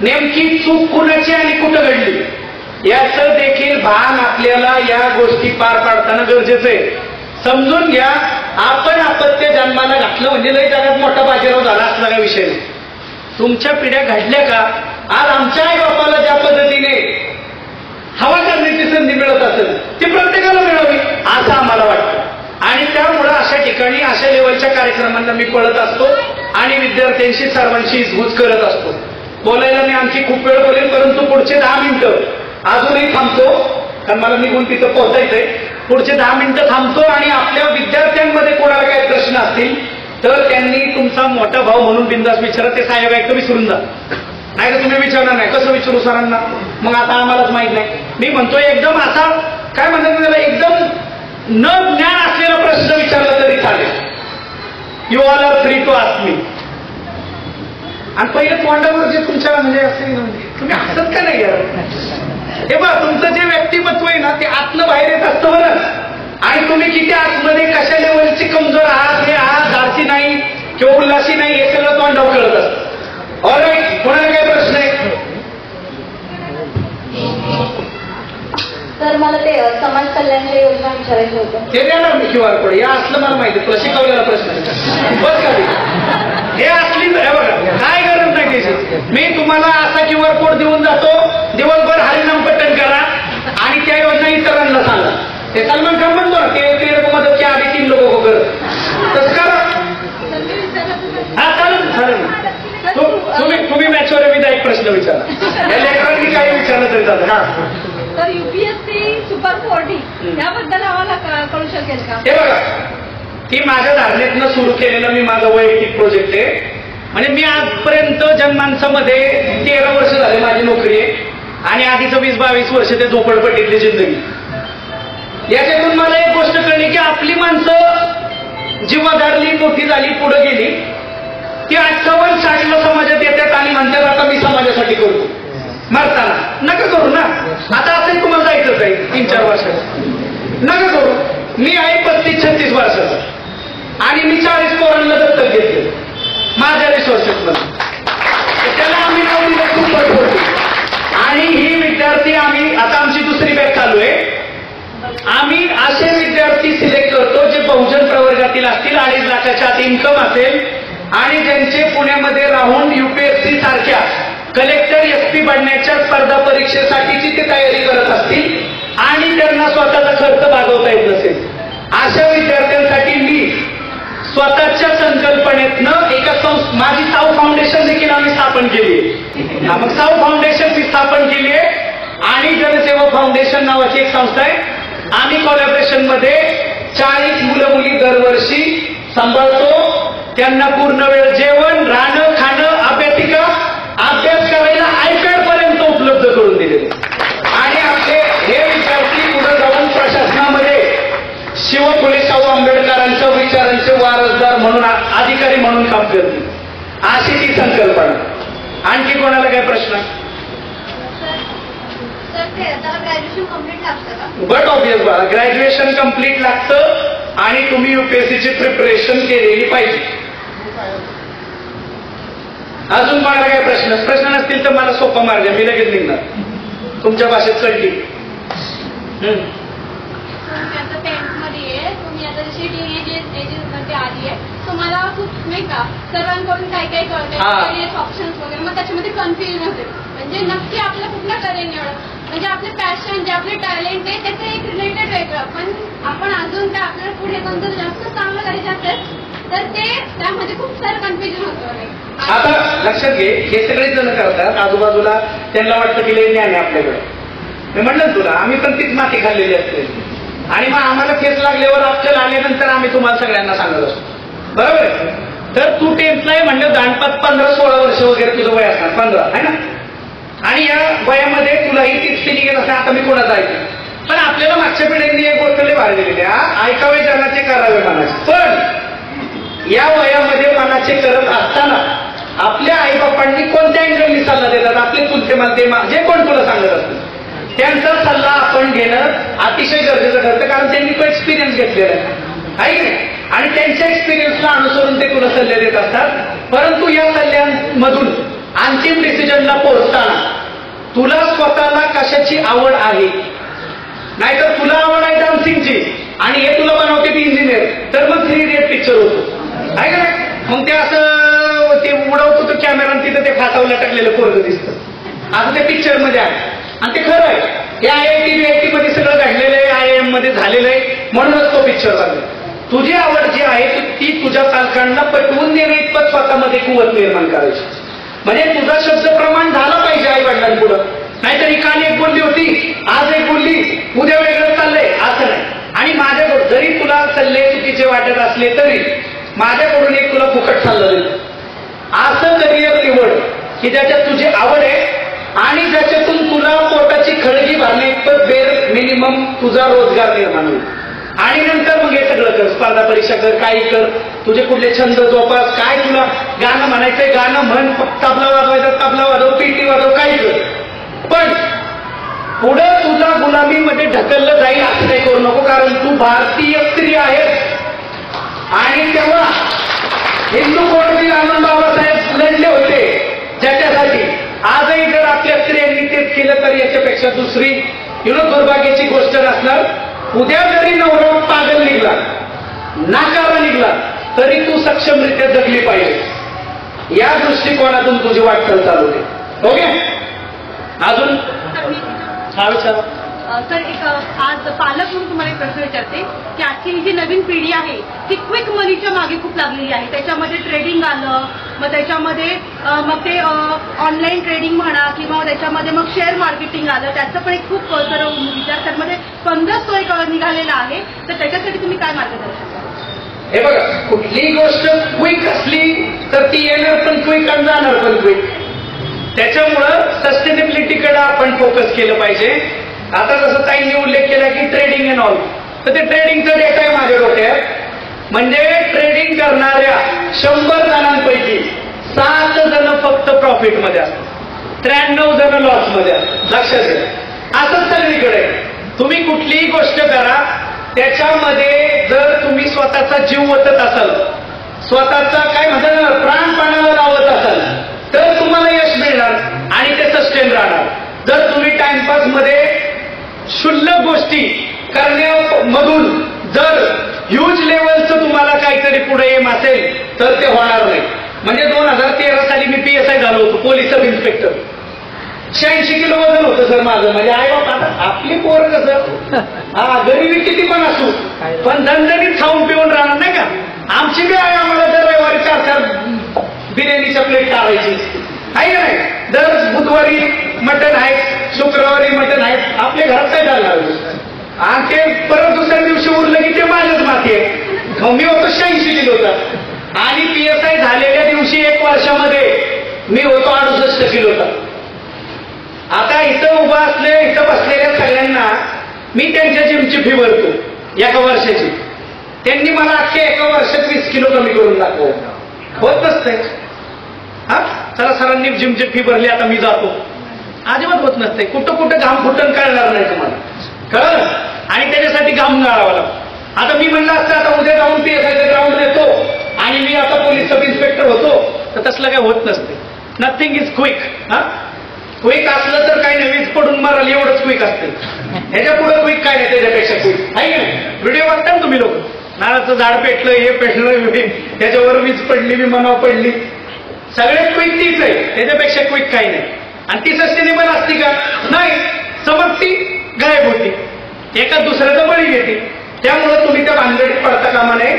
नेमकी चूक कुणाची आणि कुठं घडली याचं देखील भान आपल्याला या गोष्टी पार पाडताना गरजेचं आहे. समजून घ्या, आपण अपत्य जन्माला घातलं म्हणजे लई जगात मोठा बाजीराव झाला असला काही विषय नाही. तुमच्या पिढ्या घडल्या का? आज आमच्या आई बापाला ज्या पद्धतीने हवा करण्याची संधी मिळत असेल ती प्रत्येकाला मिळावी असं आम्हाला वाटतं. आणि त्यामुळं अशा ठिकाणी अशा लेवलच्या कार्यक्रमांना मी पळत असतो आणि विद्यार्थ्यांशी सर्वांशी झूज करत असतो. बोलायला मी आणखी खूप वेळ बोलेन, परंतु पुढचे 10 मिनिटं अजूनही थांबतो, कारण मला निघून तिथं पोहोचायचंय. पुढचे 10 मिनिटं थांबतो आणि आपल्या विद्यार्थ्यांमध्ये कोणाला काही प्रश्न असतील तर त्यांनी तुमचा मोठा भाऊ म्हणून बिंदास विचारा. ते साहेब ऐकतं विसरून जा, नाही तर तुम्ही विचारणार नाही. कसं विचारू सरांना? मग आता आम्हालाच माहित नाही. मी म्हणतोय एकदम असा काय म्हणतात त्याला, एकदम न ज्ञान असलेला प्रश्न विचारला तरी चालेल. You all are free to ask me. आणि पहिले तोंडावर जे तुमच्या म्हणजे असेल तुम्ही हसत का नाही यार? हे बघा, तुमचं जे व्यक्तिमत्व आहे ना ते आतलं बाहेर येत असतं बरं. आणि तुम्ही किती आतमध्ये कशा लेवलची कमजोर आहात, हे आहात, धाडसी नाही किंवा उल्हासी नाही, हे सगळं तोंडावर कळत असतं. ऑलराईट, कोणाला काय प्रश्न आहे? तर मला ते समाज कल्याणच्या योजना विचारायचं होतं. ते द्या ना मी QR कोड. या असलं मला माहिती, तुला शिकवलेला प्रश्न बस का? हे असली बघा काय गरज नाही त्याची. मी तुम्हाला असा QR कोड देऊन जातो, दिवसभर हरिनाम पठण करा आणि त्या योजना इतरांना सांगा. ते सलमान खान म्हणतो ना, ते लोक मदत की आधी 3 लोक हो करत, तसं करा. हा चालेल चालेल. तुम्ही मॅचवर विधा एक प्रश्न विचारा, या लेकरांनी काही विचारलं तरी चालेल. हा, तर UPSC सुपर 40 याबद्दल आम्हाला कळू शकेल का? हे बघा, ही माझ्या धारणेतनं सुरू केलेलं मी माझा वैयक्तिक प्रोजेक्ट आहे. म्हणजे मी आजपर्यंत जनमानसामध्ये 13 वर्ष झाले माझी नोकरी आहे आणि आधीचं 20-22 वर्ष ते झोपडपट्टीतली जिंदगी. याच्यातून मला एक गोष्ट कळली की आपली माणसं जीवाधारली, मोठी झाली, पुढे गेली, ती 58-60ला समाजात येतात आणि म्हणतात आता मी समाजासाठी करतो. मरताना नका करू ना. आता असंही तुम्हाला जायचंच आहे 3-4 वर्षात, नका करू. मी आहे 35-36 वर्षाचा आणि मी 40 पोरांना दत्तक घेतले माझ्या रिसोर्सेस मध्ये. त्याला आम्ही नाव दिलं सुपर 40. आणि ही विद्यार्थी आम्ही आता आमची दुसरी बॅच चालू आहे. आम्ही असे विद्यार्थी सिलेक्ट करतो जे बहुजन प्रवर्गातील असतील, 2.5 लाखाच्या आत इन्कम असेल आणि ज्यांचे पुण्यामध्ये राहून UPSC सारख्या कलेक्टर SP बनण्याच्या स्पर्धा परीक्षेसाठीची ते तयारी करत असतील आणि त्यांना स्वतःचा खर्च भागवता येत नसेल. अशा विद्यार्थ्यांसाठी मी स्वतःच्या संकल्पनेतनं एका माझी साऊ फाउंडेशन देखील आम्ही स्थापन केली. मग साऊ फाउंडेशन मी स्थापन केली आहे आणि जनसेवा फाउंडेशन नावाची एक संस्था आहे. आम्ही कोलॅबरेशन मध्ये 40 मुलं मुली दरवर्षी सांभाळतो. त्यांना पूर्ण वेळ जेवण, राहणं, खाणं, अभ्यासिका, अभ्यास करायला iPad पर्यंत उपलब्ध करून दिलेले. आणि आपले हे लोकांच्या विचारांचे वारसदार म्हणून अधिकारी म्हणून काम करतील, अशी ती संकल्पना. आणखी कोणाला काय प्रश्न? ग्रॅज्युएशन कम्प्लीट लागतं का? बट ऑब्वियस बाळा, ग्रॅज्युएशन कम्प्लीट लागतं आणि तुम्ही युपीएससीची प्रिपरेशन केलेली पाहिजे. अजून कोणाला काय प्रश्न नसतील तर मला सोपा मार्ग मी लगेच निघणार तुमच्या भाषेत कळली. आता 10th मध्ये आहे, तुम्ही आता जशी टीनेज मध्ये आली आहे, तुम्हाला खूप नाही का सर्वांकडून काय काय कळतं ऑप्शन्स वगैरे, मग त्याच्यामध्ये कन्फ्युजन होते. म्हणजे नक्की आपलं कुठलं करेल निवड, म्हणजे आपले पॅशन जे आपले टॅलेंट आहे त्याचं एक रिलेटेड वेगळं, पण आपण अजून काय आपल्याला पुढे कोणतं जास्त चांगलं करायचं असेल तर ते त्यामध्ये खूप सारं कन्फ्युजन होतं. आता लक्षात घे, हे सगळेच जण करतात, आजूबाजूला त्यांना वाटतं की लय ज्ञान आहे आपल्याकडे. मी म्हटलं तुला, आम्ही पण तीच माती खाल्लेली असते आणि मग आम्हाला केस लागल्यावर अक्कल आल्यानंतर आम्ही तुम्हाला सगळ्यांना सांगत असतो, बरोबर आहे. तर तू 10th आहे म्हणजे दांडपात 15-16 वर्ष वगैरे तुझं वय असणार, 15 आहे ना, आणि या वयामध्ये तुलाही तीच फिलिंग येत असते आता मी कोणाचं ऐकलं. पण आपल्याला मागच्या पिढ्यांनी एक गोष्ट लय भारी दिलेली आहे, ऐकावे जनाचे करावे मनाचे. पण या वयामध्ये मनाचे करत असताना आपल्या आईबापांनी कोणत्या अँगलनी सल्ला देतात, आपले चुलते मालते जे कोण तुला सांगत असतील त्यांचा सल्ला आपण घेणं अतिशय गरजेचं ठरतं, कारण त्यांनी तो एक्सपिरियन्स घेतलेला आहे की नाही, आणि त्यांच्या एक्सपिरियन्सला अनुसरून ते तुला सल्ले देत असतात. परंतु या सल्ल्यांमधून अंतिम डिसिजनला पोहोचताना तुला स्वतःला कशाची आवड आहे, नाहीतर तुला आवड आहे डान्सिंगची आणि हे तुला बनवते ती इंजिनियर, तर मग 3 इडियट पिक्चर होतो आहे का नाही. मग ते असं ते उडवतो तो कॅमेरा आणि तिथं ते फाटावला टाकलेलं पोरगं दिसतं, असं ते पिक्चर मध्ये आहे. आणि ते खरं आहे, हे IIT मध्ये सगळं घडलेलं आहे, IIM मध्ये झालेलं आहे, म्हणूनच तो पिक्चर झाला. तुझी आवड जी आहे ती तुझ्या पालकांना पटवून देणे इतपत स्वतःमध्ये कुवत निर्माण करायची, म्हणजे तुझा शब्द प्रमाण झाला पाहिजे आई वडिलांपुढं. नाहीतरी काल एक बोलली होती, आज एक बोलली, उद्या वेगळं चाललंय असं नाही. आणि माझ्याकडून जरी तुला सल्ले चुकीचे वाटत असले तरी माझ्याकडून एक तुला फुकट सल्ला देतो, असं करिअर निवड की ज्याच्यात तुझी आवड आहे आणि ज्याच्यातून तुला पोटाची खळगी भरणे इतपत बेर मिनिमम तुझा रोजगार निर्माण होईल. आणि नंतर मग हे सगळं कर, स्पर्धा परीक्षा कर, काही कर, तुझे कुठले छंद जोपास, काय तुला गाणं म्हणायचंय गाणं म्हण, तबला वाजवायचा तबला वाजव, पेटी वाजव, काही कर. पण पुढं तुला गुलामीमध्ये ढकललं जाईल असं काही करू नको, कारण तू भारतीय स्त्री आहेस. आणि तेव्हा हिंदू कोणती रामन बाबासाहेब लढले होते ज्याच्यासाठी, आजही जर आपल्या स्त्रियांनी तेच केलं तर याच्यापेक्षा दुसरी दुर्भाग्याची गोष्ट नसणार. उद्या जरी नवरा पागल निघला, नाकारा निघला, तरी तू सक्षमरित्या जगली पाहिजे, या दृष्टिकोनातून तुझी वाटचाल चालू दे. ओके, अजून हा विचार. सर, एक आज पालक म्हणून तुम्हाला एक प्रश्न विचारते की आजची जी नवीन पिढी आहे ती क्विक मनीच्या मागे खूप लागलेली आहे. त्याच्यामध्ये ट्रेडिंग आलं, मग त्याच्यामध्ये मग ते ऑनलाईन ट्रेडिंग म्हणा किंवा त्याच्यामध्ये मग शेअर मार्केटिंग आलं, त्याचं पण एक खूप जर विचारसरमध्ये बंदच तो एक निघालेला आहे. तर त्याच्यासाठी तुम्ही काय मार्गदर्शन कराल? हे बघा, कुठलीही गोष्ट क्विक असली तर ती येणार पण क्विक आणि जाणार पण क्विक. त्याच्यामुळं सस्टेनेबिलिटीकडे आपण फोकस केलं पाहिजे. आता जसं ताईंनी उल्लेख केला की ट्रेडिंग अँड ऑल, तर ते ट्रेडिंगचा डेटा आहे माझ्या डोक्यात. म्हणजे ट्रेडिंग करणाऱ्या 100 जणांपैकी 7 जण फक्त प्रॉफिटमध्ये असतात, 93 जण लॉसमध्ये असतात. लक्षात घ्या, असंच सगळीकडे. तुम्ही कुठलीही गोष्ट करा, त्याच्यामध्ये जर तुम्ही स्वतःचा जीव ओतत असाल, स्वतःचा काय म्हणतात ना प्राण पाण्यावर लावत असाल, तर तुम्हाला यश मिळणार आणि ते सस्टेन राहणार. जर तुम्ही टाइमपास मध्ये क्षुल्लक गोष्टी करण्यामधून जर ह्यूज लेवलचं तुम्हाला काहीतरी पुढे एम असेल तर ते होणार नाही. म्हणजे 2013 साली मी PSI झालो होतो, पोलीस सब इन्स्पेक्टर. 86 किलो वजन होतं सर माझं. म्हणजे आई बाप आता आपली पोरं कसं गरिबी किती पण असू पण दणदणीत खाऊन पिऊन राहणार नाही का. आमची बी आहे, आम्हाला दर रविवारी 4-4 बिर्याणीच्या प्लेट टाळायची आहे का नाही. दर बुधवारी मटण आहे, शुक्रवारी मटण आहे. आपल्या घरात काय झालं आणि ते परत दुसऱ्या दिवशी उरलं की ते माझ्याच माती आहे. मी होतो 86 किलोचा आणि PSI झालेल्या दिवशी 1 वर्षामध्ये मी होतो 68 किलोचा. आता इथं उभा इथं बसलेल्या सगळ्यांना मी त्यांच्या जिमची फी भरतो 1 वर्षाची. त्यांनी मला अख्ख्या एका वर्षात 20 किलो कमी करून दाखवलं. होत नसतंय. हा चला सरांनी जिमची फी भरली आता मी जातो, अजिबात होत नसते. कुठं कुठं घाम फुटण कळणार नाही तुम्हाला, कळलं. आणि त्याच्यासाठी घाम गाळावा लागतो. आता मी म्हणलं असतं आता उद्या जाऊन PSI ग्राउंड देतो आणि मी आता पोलीस सब इन्स्पेक्टर होतो, तर तसलं काय होत नसते. Nothing is quick. हा क्विक असलं तर काही नाही, वीज पडून माराल एवढंच क्विक असते. ह्याच्या पुढे क्विक काय नाही, त्याच्यापेक्षा क्विक आहे की नाही. व्हिडिओ बघता ना तुम्ही लोक, नारळाचं झाड पेटलं, हे पेटलं, त्याच्यावर वीज पडली, विमानावर पडली, सगळ्यात क्विक तीच आहे, त्याच्यापेक्षा क्विक काही नाही. आणि ती सस्टेनेबल असती का? नाही. चमकती, गायब होती, एका दुसऱ्याचं बळी घेते. त्यामुळे तुम्ही त्या भानगडीत पडता कामा नये.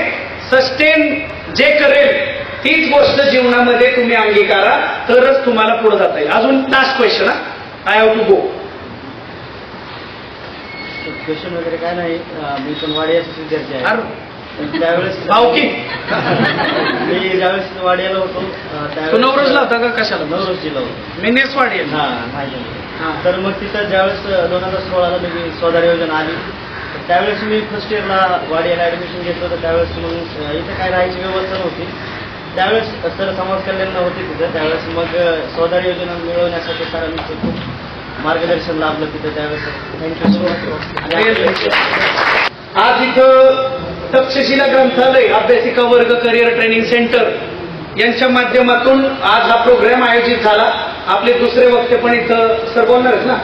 सस्टेन जे करेल तीच गोष्ट जीवनामध्ये तुम्ही अंगीकारा, तरच तुम्हाला पुढे जाता येईल. अजून last question. I have to go. Question वगैरे काय नाही. मी पण वाडियाचा विद्यार्थी आहे. त्यावेळेस भावकी मी ज्यावेळेस वाडियाला होतो तू नवरोजला होता का कशाला? नवरोजीला होतो मी नेसवाडी. तर मग तिथं ज्यावेळेस 2016ला मी स्वधार योजना आली, त्यावेळेस मी फर्स्ट इयरला वाडियाला ऍडमिशन घेतलं. तर त्यावेळेस मग इथं काय राहायची व्यवस्था नव्हती. त्यावेळेस सर समाज कल्याण होते तिथं. त्यावेळेस मग स्वधार योजना मिळवण्यासाठी सरांनी खूप मार्गदर्शन लाभलं तिथं. त्यावेळेस थँक्यू सो मच. आज इथं तक्षशिला ग्रंथालय, अभ्यासिका वर्ग, करिअर ट्रेनिंग सेंटर यांच्या माध्यमातून आज हा प्रोग्राम आयोजित झाला. आपले दुसरे वक्ते पण इथं सर बोलणार आहेत ना,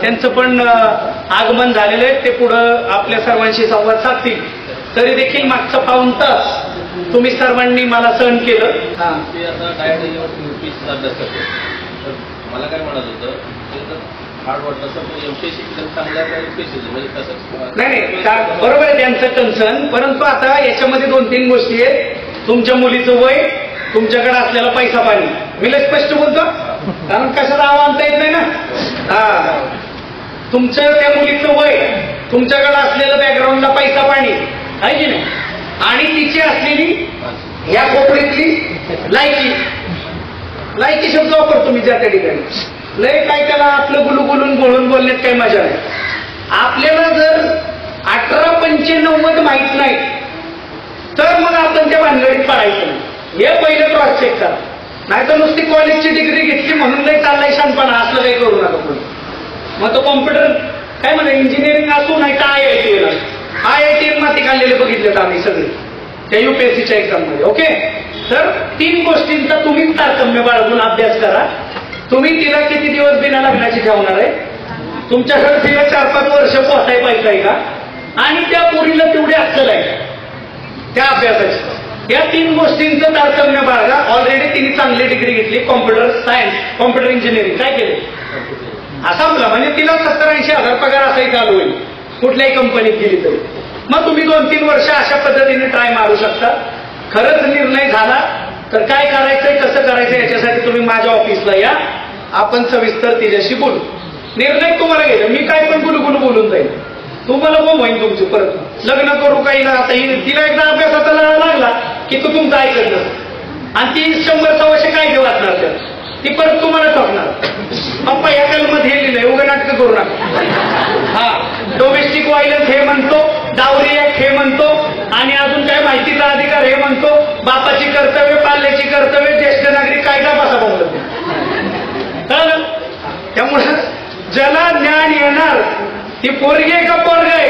त्यांचं पण आगमन झालेलं आहे. ते पुढं आपल्या सर्वांशी संवाद साधतील. तरी देखील मागचा पाऊण तास तुम्ही सर्वांनी मला सहन केलं. ते आता डायट यूपीएससीचा अभ्यास करतो, तर मला काय म्हणत होतं हार्ड वाटलं सर एमपीएससी चांगल्या यूपीएससी म्हणजे तसंच नाही बरोबर आहे त्यांचं कन्सर्न. परंतु आता याच्यामध्ये 2-3 गोष्टी आहेत. तुमच्या मुलीचं वय, तुमच्याकडे असलेला पैसा पाणी. मी लय स्पष्ट बोलतो, कारण कशाला आणता येत नाही ना. हा तुमचं त्या मुलीचं वय, तुमच्याकडे असलेलं बॅकग्राऊंडला पैसा पाणी आहे की नाही, आणि तिची असलेली या खोपडीतली लायकी शब्द वापरतो मी ज्या त्या ठिकाणी. लय काय त्याला आपलं गुलूगुलून बोलून बोलण्यात काही मजा नाही. आपल्याला जर 1895 माहित नाही तर मग आपण त्या भानगडीत पडायचं नाही. हे पहिलं क्रॉस चेक करा. नाही तर नुसती कॉलेजची डिग्री घेतली म्हणून नाही चाललाय शानपणा, असलं काही करू नका कोणी. मग तो कॉम्प्युटर काय म्हणा, इंजिनिअरिंग असू नाही तर IIT माती खाल्लेले बघितलेत आम्ही सगळे त्या UPSCच्या एक्झाममध्ये. ओके, तर 3 गोष्टींचा तुम्हीच तारतम्य बाळगून अभ्यास करा. तुम्ही तिला किती दिवस बिना लग्नाची ठेवणार आहे? तुमच्याकडे तिला 4-5 वर्ष पोहताय पाहिजे का? आणि त्या पोरीला तेवढी अक्कल आहे त्या अभ्यासाची. या 3 गोष्टींचं तारतम्य बाळगा. ऑलरेडी तिने चांगली डिग्री घेतली, कॉम्प्युटर सायन्स, कॉम्प्युटर इंजिनिअरिंग. काय केले? आसामला. म्हणजे तिला 70-80 हजार पगार असाही चालू होईल कुठल्याही कंपनीत गेली तरी. मग तुम्ही 2-3 वर्ष अशा पद्धतीने ट्राय मारू शकता. खरंच निर्णय झाला तर काय करायचंय, कसं करायचं याच्यासाठी तुम्ही माझ्या ऑफिसला या, आपण सविस्तर तिच्याशी बोलू. निर्णय तुम्हाला घ्यायचा. मी काय पण गुलगुलू बोलून जाईल, तुम्हाला बोंब होईल तुमची. परत लग्न करू काही ना, आता तिला एकदा अभ्यासाचा लळा लागला की तो तुमचं ऐकत नसतं आणि ती 100-125 काय घेऊ वाटणार तर ती परत तुम्हाला ठोकणार. पप्पा या कलमध्ये हे लिहिलंय, उगा नाटकं करू नका. हा डोमेस्टिक व्हायलन्स हे म्हणतो, डावरी ऍक्ट हे म्हणतो, आणि अजून काय माहितीचा अधिकार हे म्हणतो, बापाची कर्तव्य, पाल्याची कर्तव्य, ज्येष्ठ नागरिक कायदा बसा बोलतो. त्यामुळे ज्याला ज्ञान येणार ती पोरगी का पोरग आहे